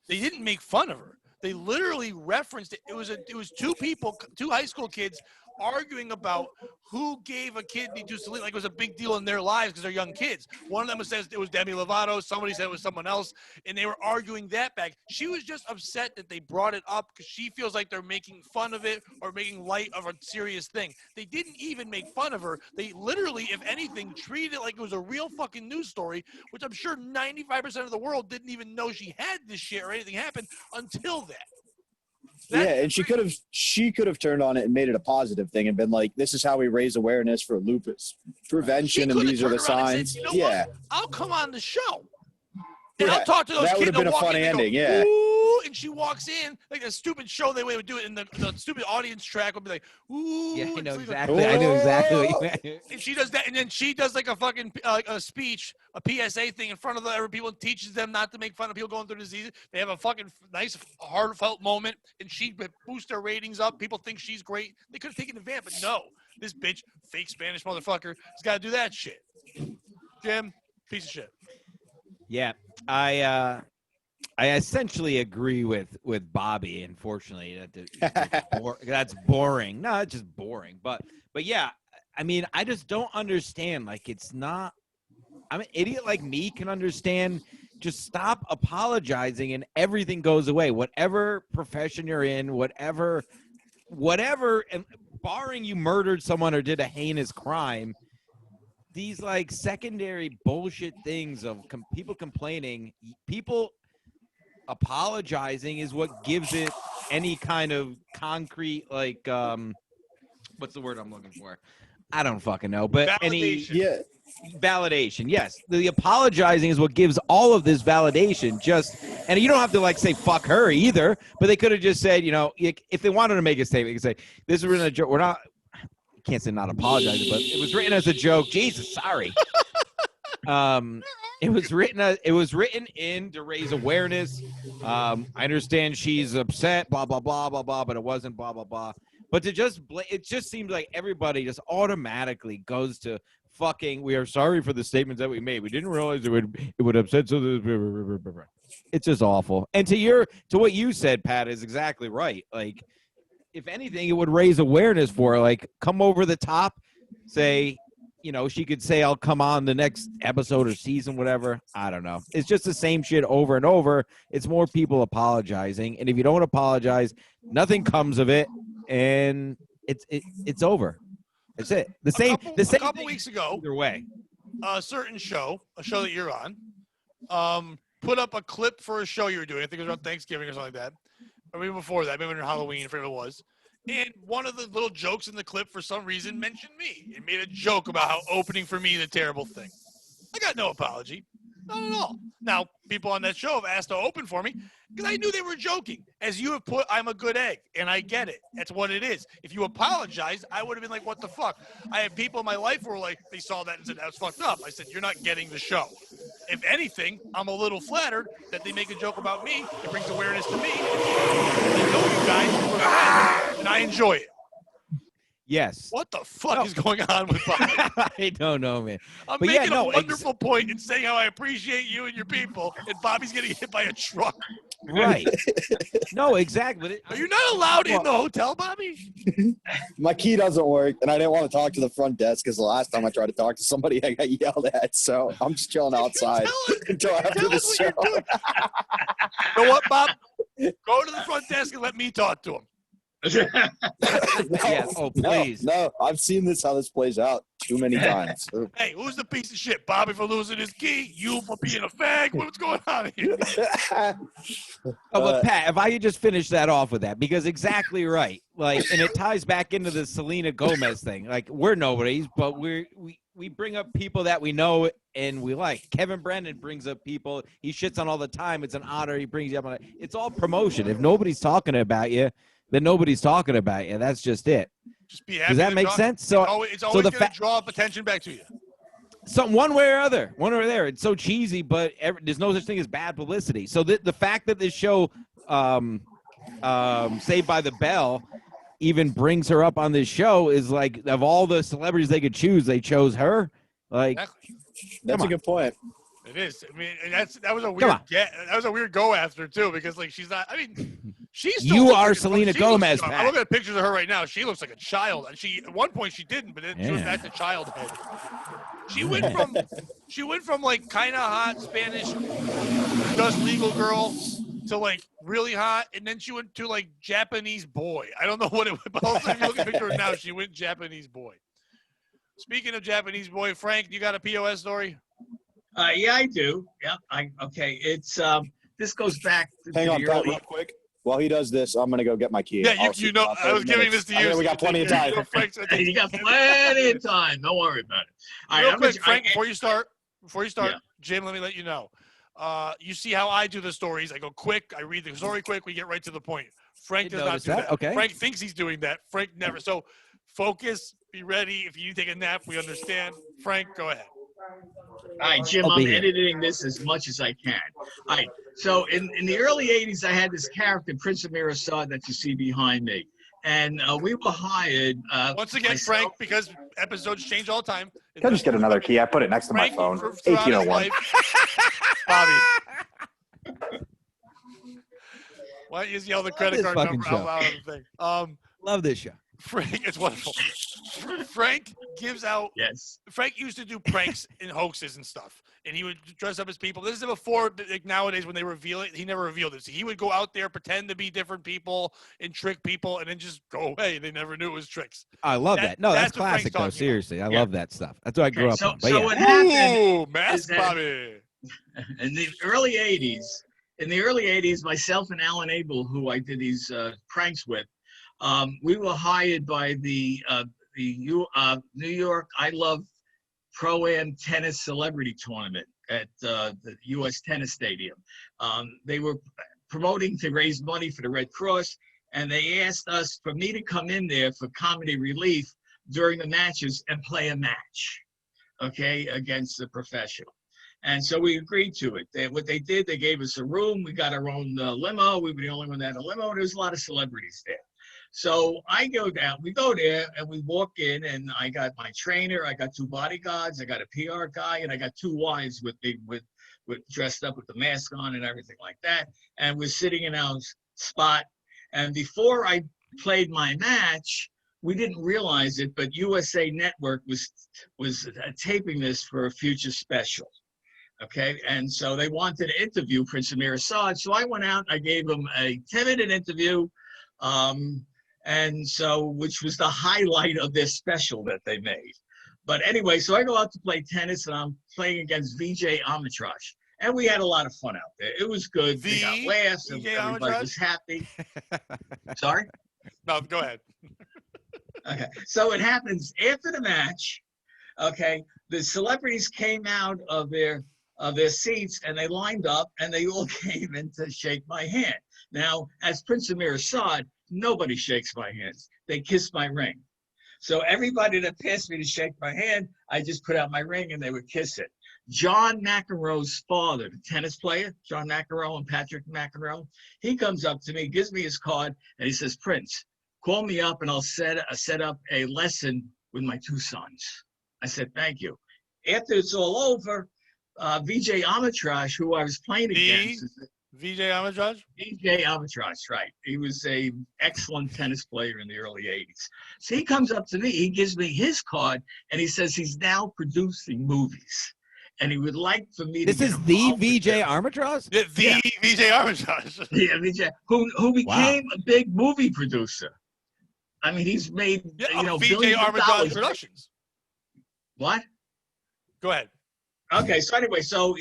They didn't make fun of her. They literally referenced it. It was two people, two high school kids, arguing about who gave a kidney to Selena. Like it was a big deal in their lives because they're young kids. One of them says it was Demi Lovato. Somebody said it was someone else, and they were arguing that back. She was just upset that they brought it up because she feels like they're making fun of it or making light of a serious thing. They didn't even make fun of her. They literally, if anything, treated it like it was a real fucking news story, which I'm sure 95% of the world didn't even know she had this shit or anything happened until that. And she could have turned on it and made it a positive thing and been like, this is how we raise awareness for lupus prevention, and these are the signs. Said, what? I'll come on the show. And I'll talk to those that kids. That would have been a funny ending, yeah. Ooh, and she walks in like a stupid show they would do it, and the stupid audience track would be like, ooh. Yeah, I and know Selena's like, exactly. I know exactly what you meant. and she does that, and then she does like a fucking a speech, a PSA thing in front of the other people, and teaches them not to make fun of people going through diseases. They have a fucking nice, heartfelt moment, and she boosts their ratings up. People think she's great. They could have taken the van, but no, this bitch, fake Spanish motherfucker, has got to do that shit. Jim, piece of shit. Yeah, I essentially agree with Bobby. Unfortunately, that's boring. No, it's just boring. But yeah, I mean, I just don't understand. Like, it's not. I'm an idiot like me can understand. Just stop apologizing and everything goes away. Whatever profession you're in, whatever, and barring you murdered someone or did a heinous crime, these like secondary bullshit things of people complaining, people apologizing is what gives it any kind of concrete, like, what's the word I'm looking for? I don't fucking know, but Validation. Validation. Yes, the apologizing is what gives all of this validation. And you don't have to like say fuck her either, but they could have just said, you know, if they wanted to make a statement, you could say this is written a joke. We're not. I can't say not apologizing, but it was written as a joke. Jesus, sorry. It was written in to raise awareness. I understand she's upset, blah blah blah blah blah, but it wasn't blah blah blah. But it just seems like everybody just automatically goes to fucking. We are sorry for the statements that we made. We didn't realize it would upset. So it's just awful. And to what you said, Pat, is exactly right. Like, if anything, it would raise awareness for her. Like, come over the top, say. You know, she could say, I'll come on the next episode or season, whatever. I don't know. It's just the same shit over and over. It's more people apologizing. And if you don't apologize, nothing comes of it. And it's over. That's it. The same a couple weeks ago, either way. a certain show, a show that you're on, put up a clip for a show you were doing. I think it was around Thanksgiving or something like that. Or maybe before that, maybe on Halloween, I forget what it was. And one of the little jokes in the clip, for some reason, mentioned me. It made a joke about how opening for me is a terrible thing. I got no apology. Not at all. Now, people on that show have asked to open for me because I knew they were joking. As you have put, I'm a good egg, and I get it. That's what it is. If you apologize, I would have been like, what the fuck? I have people in my life who were like, they saw that and said, that was fucked up. I said, you're not getting the show. If anything, I'm a little flattered that they make a joke about me. It brings awareness to me. I know you guys, and I enjoy it. Yes. What the fuck is going on with Bobby? I don't know, man. I'm making a wonderful point and saying how I appreciate you and your people, and Bobby's getting hit by a truck. Right. No, exactly. Are you not allowed in the hotel, Bobby? My key doesn't work, and I didn't want to talk to the front desk because the last time I tried to talk to somebody, I got yelled at. So I'm just chilling outside until after the show. You know what, Bob? Go to the front desk and let me talk to him. Yes. Oh, please. No, I've seen how this plays out too many times. Hey, who's the piece of shit? Bobby for losing his key? You for being a fag? What's going on here? But Pat, if I could just finish that off with that, because exactly right. Like, and it ties back into the Selena Gomez thing. Like, we're nobodies, but we bring up people that we know and we like. Kevin Brennan brings up people he shits on all the time. It's an honor. He brings you up on it. It's all promotion. If nobody's talking about you, then nobody's talking about you. That's just it. Just be happy. Does that make sense? So it's always going to draw attention back to you. So one way or other, one or there. It's so cheesy, but there's no such thing as bad publicity. So the fact that this show, Saved by the Bell, even brings her up on this show is like, of all the celebrities they could choose, they chose her. Like, Exactly. That's a good point. It is. I mean, that was a weird that was a weird go after too, because like she's not. I mean, she's still you are like Selena Gomez. I'm looking at pictures of her right now. She looks like a child, and she at one point she didn't, but then she was back to childhood. She went from like kind of hot Spanish, just legal girl to like really hot, and then she went to like Japanese boy. I don't know what it was, but also if you look at the picture now, she went Japanese boy. Speaking of Japanese boy, Frank, you got a POS story? Yeah, I do. Yeah, okay. It's this goes back to Hang on, the Pat, early. real quick. While he does this, I'm gonna go get my key. Yeah, you know, I was giving this to you. We got plenty of time. You got plenty of time. Don't worry about it. All right, Real quick, Frank, before you start, Yeah. Jim, let me let you know. You see how I do the stories. I go quick. I read the story quick. We get right to the point. Frank does Didn't not notice do that. that. Okay. Frank thinks he's doing that. Frank never. So focus. Be ready. If you take a nap, we understand. Frank, go ahead. All right, Jim, I'll I'm be here. editing this as much as I can. All right, so in the early 80s, I had this character, Prince Amir Assad, that you see behind me. And we were hired. Once again, myself- Frank, because episodes change all the time. Can I just get another key? I put it next to my Frank, phone. throughout his 1801. life, Bobby. Why don't you just yell the credit this card fucking number show. out loud on the thing? Love this show. Frank, it's wonderful. Frank gives out. Yes. Frank used to do pranks and hoaxes and stuff, and he would dress up as people. This is before, like nowadays, when they reveal it, he never revealed it. So he would go out there, pretend to be different people, and trick people, and then just go away. They never knew it was tricks. I love that. No, that's that's what Frank's classic though. talking about. Seriously, I Yeah. love that stuff. That's what I grew Okay, up so- on. But so yeah. what happened Ooh, mask is that- Bobby. In the early 80s, myself and Alan Abel, who I did these pranks with, we were hired by the New York I Love Pro-Am Tennis Celebrity Tournament at the U.S. Tennis Stadium. They were promoting to raise money for the Red Cross, and they asked us for me to come in there for comedy relief during the matches and play a match, okay, against the professional. And so we agreed to it. What they did, they gave us a room. We got our own limo. We were the only one that had a limo. There was a lot of celebrities there. So I go down, we go there, and we walk in, and I got my trainer, I got 2 bodyguards, I got a PR guy, and I got 2 wives with me, with dressed up with the mask on and everything like that. And we're sitting in our spot. And before I played my match, we didn't realize it, but USA Network was taping this for a future special. Okay, and so they wanted to interview Prince Amir Assad. So I went out, I gave him a 10-minute interview, and so, which was the highlight of this special that they made. But anyway, so I go out to play tennis, and I'm playing against Vijay Amatrash. And we had a lot of fun out there. It was good. We got laughs, and Vijay everybody Amatrash? was happy. Sorry? No, go ahead. Okay, so it happens after the match. Okay, the celebrities came out of their seats, and they lined up, and they all came in to shake my hand. Now, as Prince Amir Assad, nobody shakes my hands. They kiss my ring. So everybody that passed me to shake my hand, I just put out my ring, and they would kiss it. John McEnroe's father, the tennis player, John McEnroe and Patrick McEnroe, he comes up to me, gives me his card, and he says, "Prince, call me up, and I'll set up a lesson with my 2 sons." I said, "Thank you." After it's all over, Vijay Amatrash, who I was playing against, Vijay Amatrash? Vijay Amatrash, right? He was a excellent tennis player in the early 80s. So he comes up to me, he gives me his card, and he says he's now producing movies, and he would like for me to This get is the involved with VJ them. Armatraz? The Vijay Amatrash. Yeah, Vijay, who became a big movie producer. I mean, he's made Vijay billions of Amatrash dollars. Productions. What? Go ahead. Okay, so anyway, so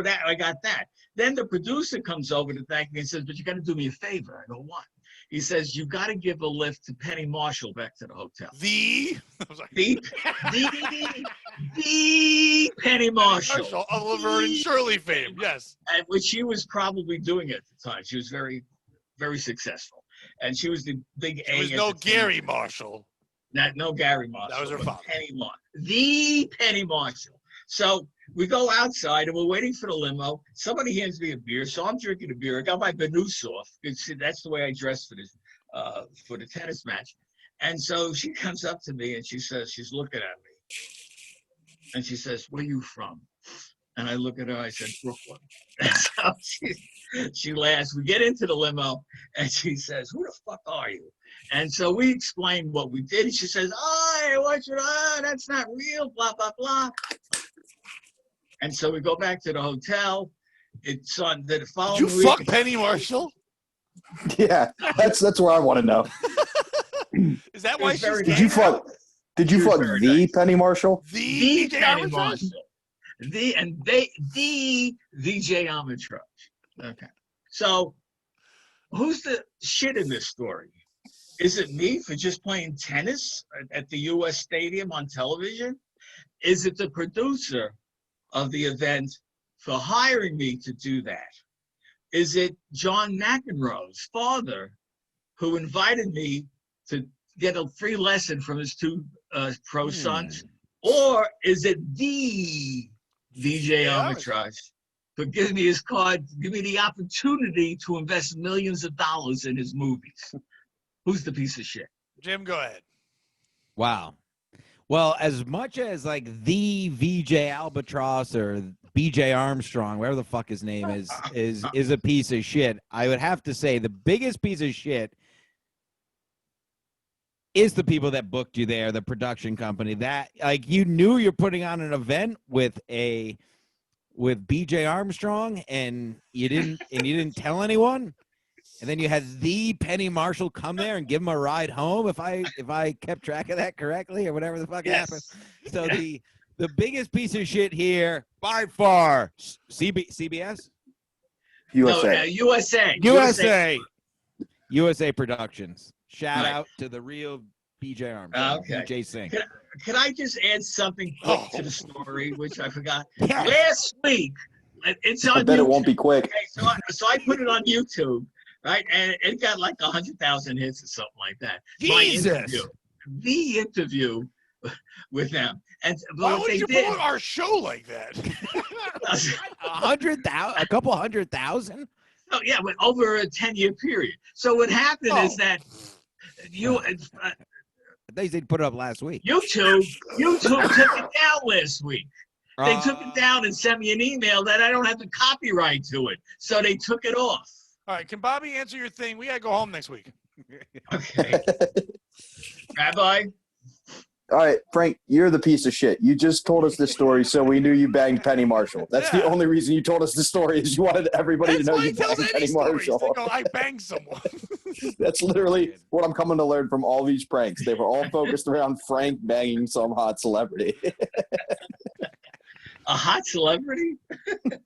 that I got that. Then the producer comes over to thank me and says, "But you got to do me a favor." I go, "What?" He says, "You got to give a lift to Penny Marshall back to the hotel." I'm sorry. The Penny Marshall. Of Laverne and Shirley fame, yes. And which she was probably doing at the time. She was very, very successful, and she was the big A. There was at no the time. Gary Marshall. No Gary Marshall. That was her but father. Penny Marshall. The Penny Marshall. So we go outside, and we're waiting for the limo. Somebody hands me a beer, so I'm drinking a beer. I got my Banus off. That's the way I dress for the tennis match. And so she comes up to me, and she says, she's looking at me, and she says, "Where you from?" And I look at her, I said, "Brooklyn." And so she laughs. We get into the limo, and she says, "Who the fuck are you?" And so we explained what we did. And she says, that's not real, blah, blah, blah. And so we go back to the hotel. It's on the following Did you week. fuck Penny Marshall? Yeah, that's where I want to know. Is that It why was she's very gay Did you now? fuck? Did you She was fuck very the nice. Penny Marshall? The The Vijay Penny Amatrash? Marshall. The Vijay Amatrash. Okay. So who's the shit in this story? Is it me for just playing tennis at the U.S. Stadium on television? Is it the producer of the event for hiring me to do that? Is it John McEnroe's father who invited me to get a free lesson from his two pro sons? Or is it the DJ Armitage who gives me his card, give me the opportunity to invest millions of dollars in his movies? Who's the piece of shit? Jim, go ahead. Wow. Well, as much as like the VJ Albatross or BJ Armstrong, whatever the fuck his name is a piece of shit, I would have to say the biggest piece of shit is the people that booked you there, the production company. That, like, you knew you're putting on an event with BJ Armstrong and you didn't tell anyone. And then you had the Penny Marshall come there and give him a ride home, if I kept track of that correctly, or whatever the fuck happened. So the biggest piece of shit here by far, CBS? USA. USA. USA Productions. Shout out to the real BJ Armstrong. Okay. BJ Singh. Can I just add something quick to the story, which I forgot? Yeah. Last week, it's on I bet YouTube. it won't be quick. Okay, so I put it on YouTube. Right, and it got like 100,000 hits or something like that. Jesus, the interview with them, and Why what would they you did, promote our show like that? 100,000, a couple 100,000. oh yeah, but over a 10-year period. So what happened is that They put it up last week. YouTube took it down last week. They took it down and sent me an email that I don't have the copyright to it, so they took it off. All right, can Bobby answer your thing? We gotta go home next week. Okay, Rabbi. All right, Frank, you're the piece of shit. You just told us this story, so we knew you banged Penny Marshall. That's the only reason you told us the story, is you wanted everybody to know you banged Penny Marshall. They go, I banged someone. That's literally what I'm coming to learn from all these pranks. They were all focused around Frank banging some hot celebrity. A hot celebrity?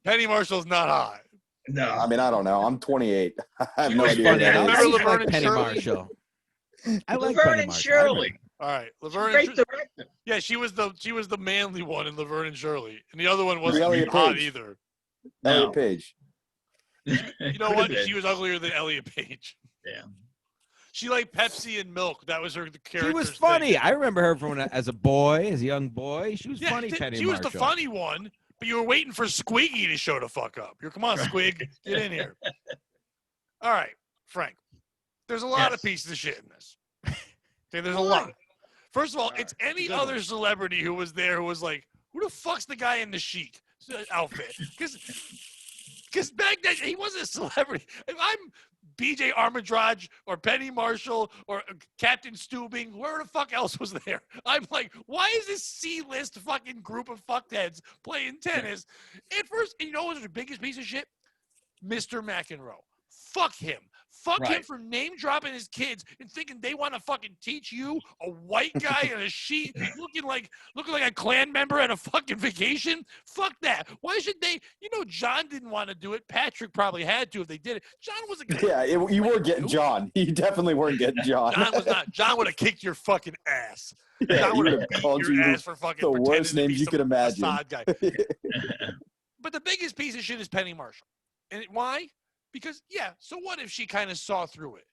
Penny Marshall's not hot. No. I mean, I don't know. I'm 28. I have no was idea. funny. What Remember that is. Laverne like and Penny Shirley? Marshall. I like Laverne Penny and Marshall. Shirley. All right, Laverne. Great And director. yeah, she was the manly one in Laverne and Shirley, and the other one wasn't Elliot hot Page. either. Elliot Page. You know what? She was uglier than Elliot Page. Yeah. She liked Pepsi and milk. That was her character. She was funny. I remember her from as a boy, as a young boy. She was funny, Penny she Marshall. was the funny one, but you were waiting for Squiggy to show the fuck up. Come on, Squig, get in here. All right, Frank. There's a lot of pieces of shit in this. Okay, there's a lot. First of all, it's any other celebrity who was there who was like, who the fuck's the guy in the chic outfit? Because back then, he wasn't a celebrity. If I'm BJ Armitage or Penny Marshall or Captain Steubing, where the fuck else was there? I'm like, why is this C-list fucking group of fuckheads playing tennis? At first, you know what's the biggest piece of shit? Mr. McEnroe. Fuck him. Fuck him for name dropping his kids and thinking they want to fucking teach you, a white guy in a sheet looking like a Klan member at a fucking vacation. Fuck that. Why should they? You know, John didn't want to do it. Patrick probably had to if they did it. John was a Yeah, you weren't getting John. You definitely weren't getting John. John was not. John would have kicked your fucking ass. Yeah, John he would would have have called your you ass for fucking the pretending worst to be names you some could imagine. facade guy. But the biggest piece of shit is Penny Marshall. And why? Because, yeah, so what if she kind of saw through it?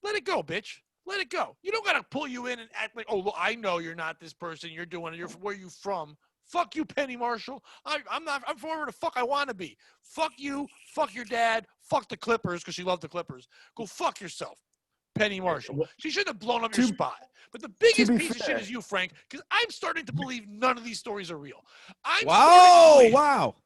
Let it go, bitch. Let it go. You don't got to pull you in and act like, oh, well, I know you're not this person. You're doing it. Where you from? Fuck you, Penny Marshall. I'm from wherever the fuck I want to be. Fuck you. Fuck your dad. Fuck the Clippers, because she loved the Clippers. Go fuck yourself, Penny Marshall. She shouldn't have blown up your spot. But the biggest piece of shit is you, Frank, because I'm starting to believe none of these stories are real. Wow.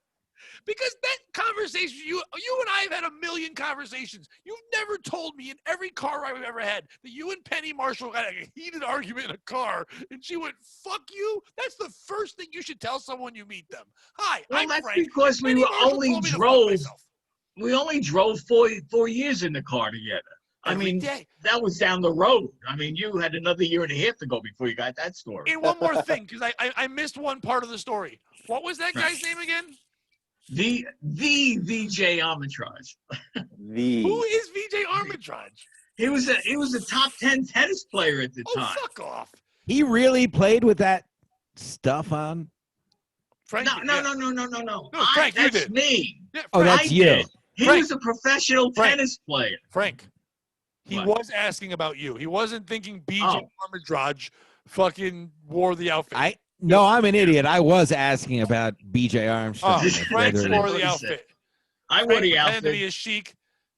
Because that conversation, you and I have had a million conversations. You've never told me in every car ride we've ever had that you and Penny Marshall had a heated argument in a car, and she went, fuck you? That's the first thing you should tell someone you meet them. Hi, well, I'm that's Frank. because Penny we only drove 4 years in the car together. Every day. That was down the road. I mean, you had another year and a half to go before you got that story. And one more thing, because I missed one part of the story. What was that guy's name again? The VJ Armitage. Who is VJ Armitage? He was a top 10 tennis player at the time. Fuck off. He really played with that stuff on? Frank. No. No, Frank, you That's did. me. Yeah, Oh, Frank. that's I you. did. He Frank. was a professional Frank. tennis player. Frank. He What? was asking about you. He wasn't thinking BJ Oh. Armitage fucking wore the outfit. No, I'm an idiot. I was asking about BJ Armstrong. Oh, Frank That's wore what the he outfit. I wore Frank the pretended to outfit. be a chic.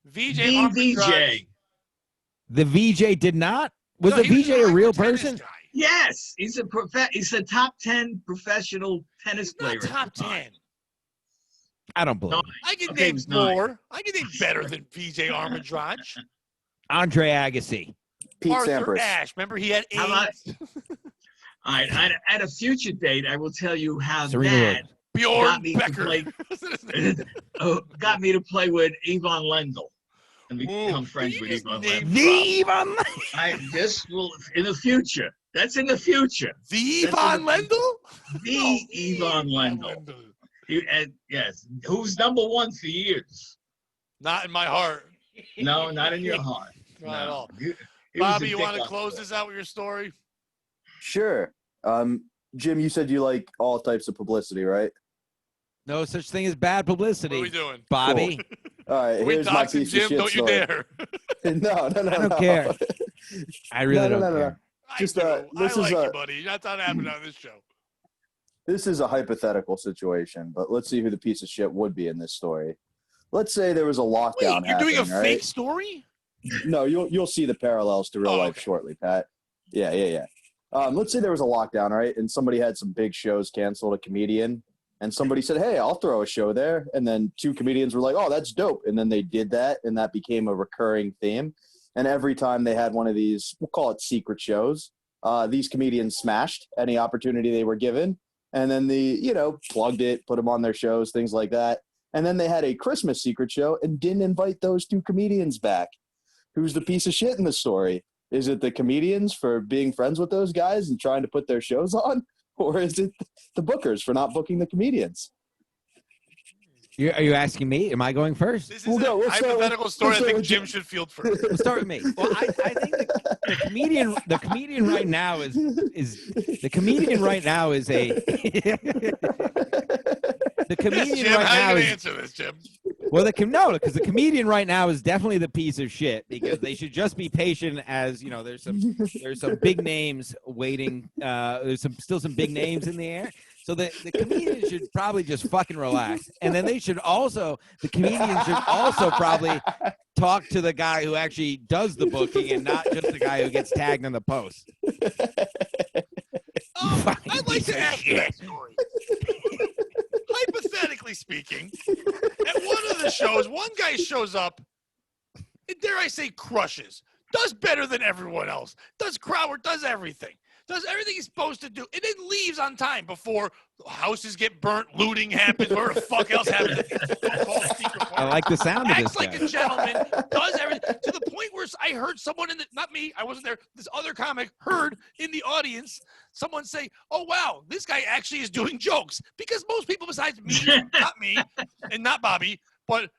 VJ Armitage. VJ. The VJ did not? Was No, the he VJ a regular real tennis person? guy. Yes, he's a top 10 professional tennis He's player. not top 10. I don't believe No, it. I can Okay, name he was nine. more. I can name better than VJ Armitage. Andre Agassi. Pete Arthur Sampras. Ashe. Remember, he had How about- AIDS. All right, at a future date, I will tell you how Serena that Williams. Bjorn got me to Becker. play. Wasn't his name? Got me to play with Yvonne Lendl and become Ooh, friends you with just Yvonne named Lendl. drop. I this will in the future. That's in the future. The That's Yvonne in the- Lendl? The No, Yvonne Lendl. Yes, who's number one for years? Not in my heart. No, not in your heart. Not at all. He was a Bobby, you dick want to on close the this out with your story? Sure. Jim, you said you like all types of publicity, right? No such thing as bad What are publicity, we doing? Body. All right, We here's my doxing piece Jim? of shit Don't you story. dare. No. I don't care. I really No. don't care. Just, I do. this I is like a- you, buddy. That's not happening on this show. This is a hypothetical situation, but let's see who the piece of shit would be in this story. Let's say there was a lockdown Wait, you're doing a happening, fake right? story? No, you'll see the parallels to real Oh, life okay. shortly, Pat. Yeah. Let's say there was a lockdown, right? And somebody had some big shows canceled, a comedian, and somebody said, "Hey, I'll throw a show there." And then two comedians were like, "Oh, that's dope." And then they did that, and that became a recurring theme. And every time they had one of these, we'll call it secret shows, these comedians smashed any opportunity they were given. And then plugged it, put them on their shows, things like that. And then they had a Christmas secret show and didn't invite those two comedians back. Who's the piece of shit in the story? Is it the comedians for being friends with those guys and trying to put their shows on? Or is it the bookers for not booking the comedians? Are you asking me? Am I going first? This is We'll go. a Let's start hypothetical with- story. let's I think start with Jim Jim. should field first. Let's start with me. Well, I think the comedian right now is the comedian right now is a the comedian Yes, Jim, right how now are you going is to answer this, Jim? well because the comedian right now is definitely the piece of shit because they should just be patient as there's some big names waiting there's still some big names in the air. So the comedian should probably just fucking relax. And then the comedian should also probably talk to the guy who actually does the booking and not just the guy who gets tagged in the post. Fucking I'd like piece to of ask you that story. Hypothetically speaking, at one of the shows, one guy shows up, and dare I say crushes, does better than everyone else, does crowd, does everything he's supposed to do, and then leaves on time before houses get burnt, looting happens, whatever the fuck else happens. I like the sound of this Acts like guy. a gentleman, does everything to the point where I heard someone not me, I wasn't there, this other comic heard in the audience someone say, "Oh wow, this guy actually is doing jokes," because most people besides me, not me, and not Bobby, but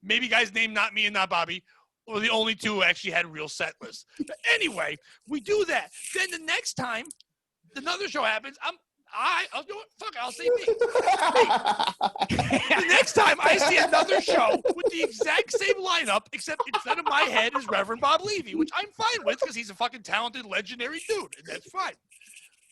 maybe guys named not me and not Bobby, were the only two who actually had real set lists. But anyway, we do that. Then the next time another show happens, I'll do it. Fuck it, I'll say me. The next time I see another show with the exact same lineup, except instead of my head is Reverend Bob Levy, which I'm fine with because he's a fucking talented, legendary dude, and that's fine.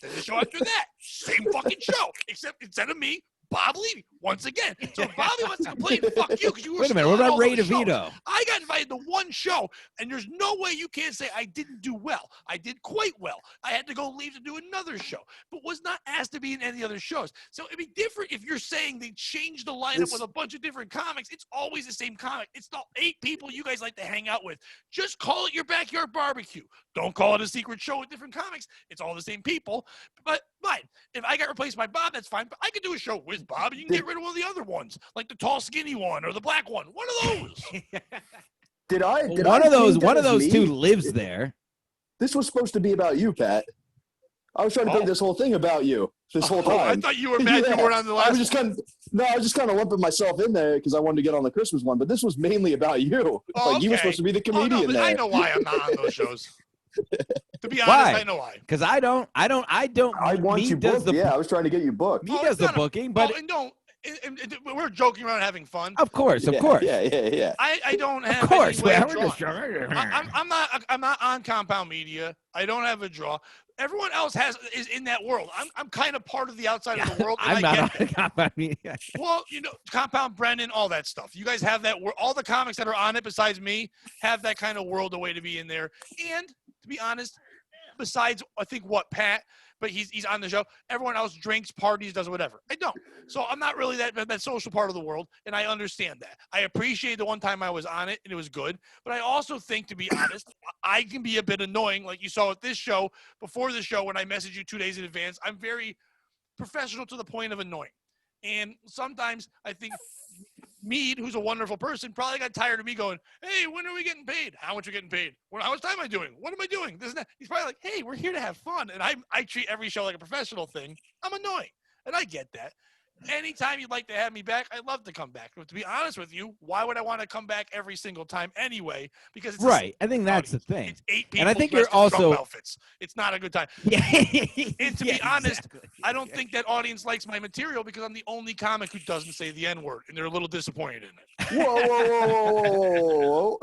Then the show after that, same fucking show, except instead of me, Bob Levy, once again. So if Bobby wants to complain, fuck you, because you were Wait a minute, what still on about all Ray those shows. DeVito? I got invited to one show, and there's no way you can't say I didn't do well. I did quite well. I had to go leave to do another show, but was not asked to be in any other shows. So it'd be different if you're saying they changed the lineup with a bunch of different comics. It's always the same comic. It's the 8 people you guys like to hang out with. Just call it your backyard barbecue. Don't call it a secret show with different comics. It's all the same people. But fine. If I got replaced by Bob, that's fine. But I could do a show with Bob. You can get rid of one of the other ones, like the tall, skinny one or the black one. One of those. Did I One of think that those was two me? lives there. This was supposed to be about you, Pat. I was trying to make this whole thing about you this whole time. I thought you were mad you weren't on the last I was just kind of lumping myself in there because I wanted to get on the Christmas one, but this was mainly about you. Oh, like you were okay. supposed to be the Oh, no, comedian but there. I know why I'm not on those shows. To be honest, Why? I know why. Because I don't. I want me you does booked. I was trying to get you booked. Me does the booking, but and don't. We're joking around, having fun. of course. Yeah. I don't have. Of course, any way of we're just drawing. I'm not on Compound Media. I don't have a draw. Everyone else is in that world. I'm kind of part of the outside of the world. And I'm not on get Compound Media. Well, Compound Brennan, all that stuff. You guys have that. All the comics that are on it, besides me, have that kind of world, a way to be in there. And to be honest, besides I think Pat, but he's on the show. Everyone else drinks, parties, does whatever. I don't. So I'm not really that social part of the world, and I understand that. I appreciate the one time I was on it, and it was good. But I also think, to be honest, I can be a bit annoying, like you saw at this show. Before the show, when I message you 2 days in advance, I'm very professional to the point of annoying. And sometimes I think Mead, who's a wonderful person, probably got tired of me going, hey, when are we getting paid? How much are we getting paid? How much time am I doing? What am I doing? This and that. He's probably like, hey, we're here to have fun. And I treat every show like a professional thing. I'm annoying. And I get that. Anytime you'd like to have me back, I'd love to come back. But to be honest with you, why would I want to come back every single time anyway? Because it's right. I think that's the thing. It's 8 people and I think dressed you're in Trump also outfits. It's not a good time. Yeah. And to be honest, I don't think that audience likes my material because I'm the only comic who doesn't say the N-word, and they're a little disappointed in it. Whoa.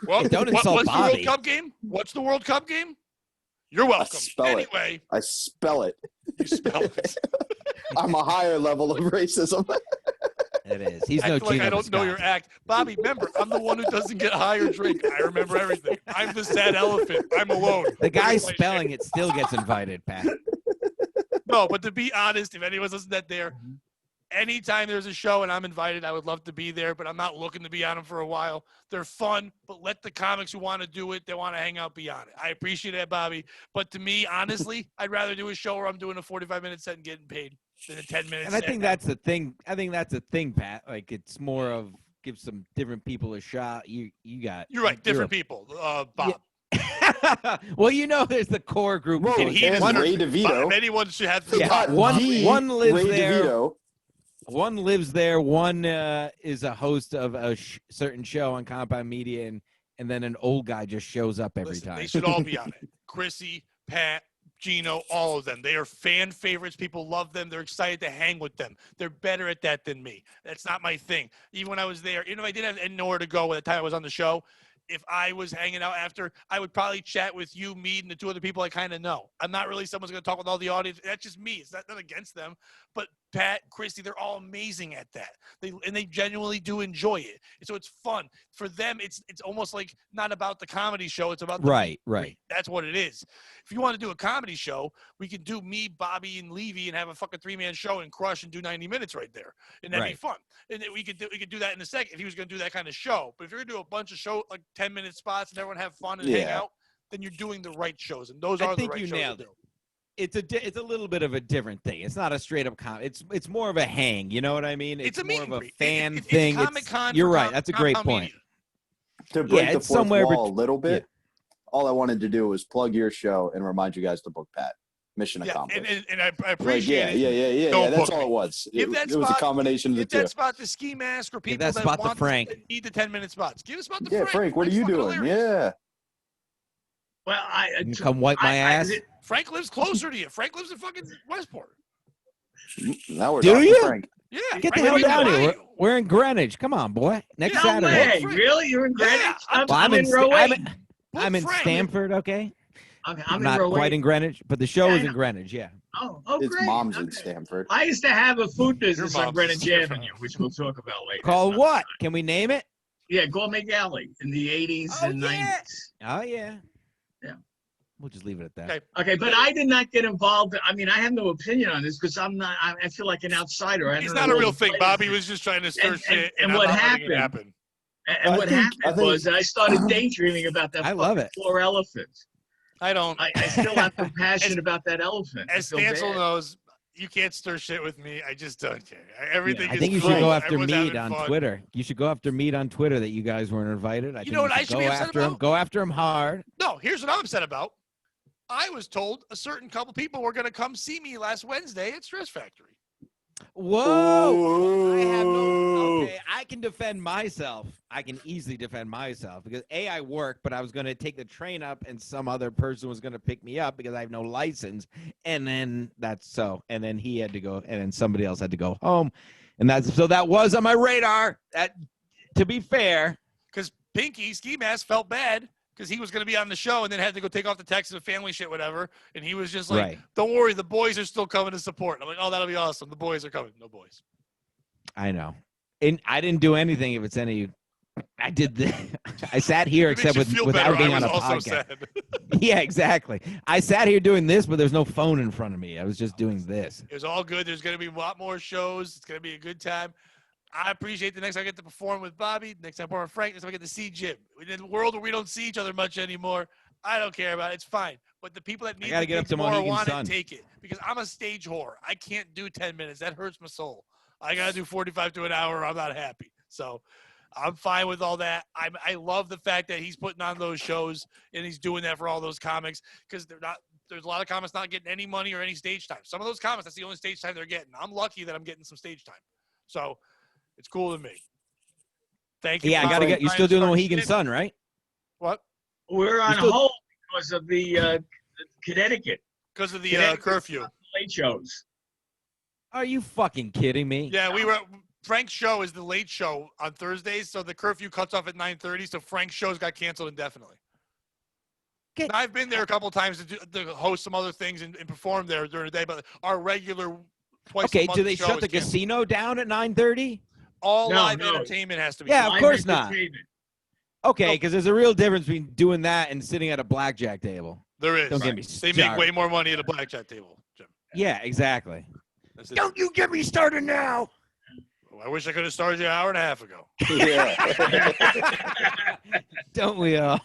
Well, don't insult what's Bobby. the World Cup game? What's the World Cup game? You're welcome. Anyway, I spell it. You spell it. I'm a higher level of racism. It is. He's no Act like Gino I don't know your act. Bobby, remember, I'm the one who doesn't get high or drink. I remember everything. I'm the sad elephant. I'm alone. The guy spelling it still gets invited, Pat. No, but to be honest, if anyone's listening that there, anytime there's a show and I'm invited, I would love to be there, but I'm not looking to be on them for a while. They're fun, but let the comics who want to do it, they want to hang out, be on it. I appreciate that, Bobby. But to me, honestly, I'd rather do a show where I'm doing a 45-minute set and getting paid than a 10-minute And set. I think that's the thing. Pat. Like, it's more of give some different people a shot. You got. You're right. Different people. Bob. Yeah. Well, there's the core group. Whoa, And he is and Ray DeVito. If anyone should have the Yeah, one lives Ray there. DeVito. One lives there. One is a host of a certain show on Compound Media, and then an old guy just shows up every time. They should all be on it. Chrissy, Pat, Gino, all of them. They are fan favorites. People love them. They're excited to hang with them. They're better at that than me. That's not my thing. Even when I was there, I didn't have nowhere to go at the time I was on the show. If I was hanging out after, I would probably chat with you, Mead, and the two other people I kind of know. I'm not really someone's going to talk with all the audience. That's just me. It's not against them. But Pat, Christy, they're all amazing at that. They genuinely do enjoy it. And so it's fun. For them, it's almost like not about the comedy show. It's about the Right. That's what it is. If you want to do a comedy show, we can do me, Bobby, and Levy and have a fucking 3-man show and crush and do 90 minutes right there. And that'd be fun. And we could do that in a second if he was going to do that kind of show. But if you're going to do a bunch of show, like 10-minute spots and everyone have fun and hang out, then you're doing the right shows. And those are the right shows. I think you nailed it. It's a little bit of a different thing. It's not a straight up it's more of a hang. You know what I mean? It's more of a fan thing. You're right. That's a great point. To break the fourth wall a little bit, all I wanted to do was plug your show and remind you guys to book Pat. Mission accomplished. And I appreciate it. Yeah. That's all it was. It was a combination of the two. Give that spot to Ski Mask or people that spot to Frank. Need the 10-minute spots. Give a spot to Frank. Yeah, Frank, what are you doing? Hilarious. Yeah. Well, you can come wipe my ass. Frank lives closer to you. Frank lives in fucking Westport. Now we're talking Frank. Yeah. Get the hell down here. We're in Greenwich. Come on, boy. Next Saturday. Hey, really? You're in Greenwich? Yeah. I'm in row 8. I'm in Stamford, okay? I'm not in row quite 8. in Greenwich, but the show is in Greenwich, yeah. Oh, His great. mom's in Stamford. I used to have a food business on Greenwich Avenue, which we'll talk about later. Called what? Can we name it? Yeah, Gourmet Galley in the 80s and 90s. Oh, yeah. Yeah. We'll just leave it at that. Okay, but I did not get involved. I mean, I have no opinion on this because I feel like an outsider. It's not a real thing. Bobby was just trying to stir shit. And what happened? And what happened was I started daydreaming about that floor elephant. I don't. I still have compassion about that elephant. As Stancil knows, you can't stir shit with me. I just don't care. Everything is I think you cool. should go after Everyone's Mead having on fun. Twitter. You should go after Mead on Twitter that you guys weren't invited. I think know what I should be upset about? Go after him hard. No, here's what I'm upset about. I was told a certain couple people were going to come see me last Wednesday at Stress Factory. Whoa! I have no. Okay, I can defend myself. I can easily defend myself because I work, but I was going to take the train up, and some other person was going to pick me up because I have no license, and then and then he had to go, and then somebody else had to go home, and that was on my radar. That, to be fair, because Pinky Ski Mask felt bad because he was going to be on the show and then had to go take off the Texas and family shit, whatever. And he was just like, Right. Don't worry, the boys are still coming to support. And I'm like, oh, that'll be awesome. The boys are coming. No boys. I know, and I didn't do anything. If it's any, I did. I sat here except without being on a podcast. Sad. Yeah, exactly. I sat here doing this, but there's no phone in front of me. I was just doing this. It was all good. There's going to be a lot more shows. It's going to be a good time. I appreciate the next time I get to perform with Bobby, next time I perform with Frank, next time I get to see Jim. In a world where we don't see each other much anymore, I don't care about it. It's fine. But the people that need to get up to more Mohegan want Sun. it, take it. Because I'm a stage whore. I can't do 10 minutes. That hurts my soul. I got to do 45 to an hour or I'm not happy. So I'm fine with all that. I love the fact that he's putting on those shows and he's doing that for all those comics because there's a lot of comics not getting any money or any stage time. Some of those comics, that's the only stage time they're getting. I'm lucky that I'm getting some stage time. So it's cool to me. Thank you. Yeah, I gotta get. You're still doing the Mohegan Sun, right? What? We're on hold because of the Connecticut. Because of the curfew. Late shows. Are you fucking kidding me? Yeah, Frank's show is the late show on Thursdays, so the curfew cuts off at 9:30. So Frank's shows got canceled indefinitely. And I've been there a couple of times to host some other things and perform there during the day, but our regular twice a month do they show shut the is canceled. casino down at 9:30? All live entertainment has to be. Yeah, live of course not. Okay, No. because there's a real difference between doing that and sitting at a blackjack table. There is. Don't get me They make way more money at a blackjack table, Jim. Yeah, exactly. Don't you get me started now. I wish I could have started you an hour and a half ago. Yeah. Don't we all?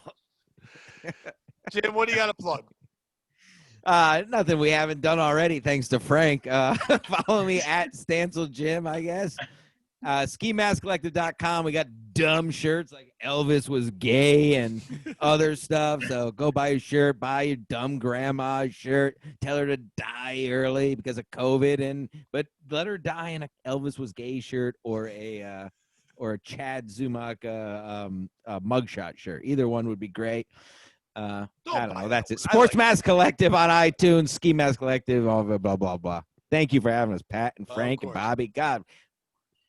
Jim, what do you got to plug? Nothing we haven't done already, thanks to Frank. Follow me at Stancil Jim, I guess. SkiMaskCollective.com. We got dumb shirts like Elvis was gay and other stuff. So go buy a shirt, buy your dumb grandma shirt. Tell her to die early because of COVID, but let her die in a Elvis was gay shirt or a Chad Zumock mugshot shirt. Either one would be great. I don't know. That's it. Sports Mask Collective on iTunes. Ski Mask Collective. All blah blah blah. Thank you for having us, Pat and Frank and Bobby. God.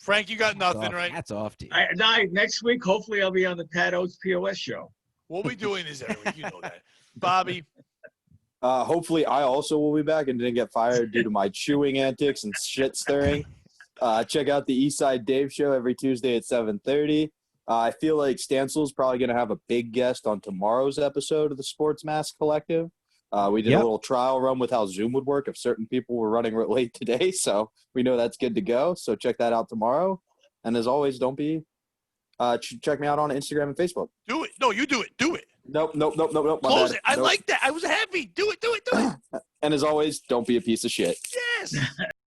Frank, you got nothing, right? Hats off to you. Next week, hopefully, I'll be on the Pat Oates POS show. What we doing is every week. You know that. Bobby. Hopefully, I also will be back and didn't get fired due to my chewing antics and shit stirring. Check out the Eastside Dave show every Tuesday at 7:30. I feel like Stancil's probably going to have a big guest on tomorrow's episode of the Sports Mask Collective. We did a little trial run with how Zoom would work if certain people were running late today, so we know that's good to go. So check that out tomorrow. And as always, don't be check me out on Instagram and Facebook. Do it. No, you do it. Do it. Nope. Close it. I like that. I was happy. Do it. And as always, don't be a piece of shit. Yes.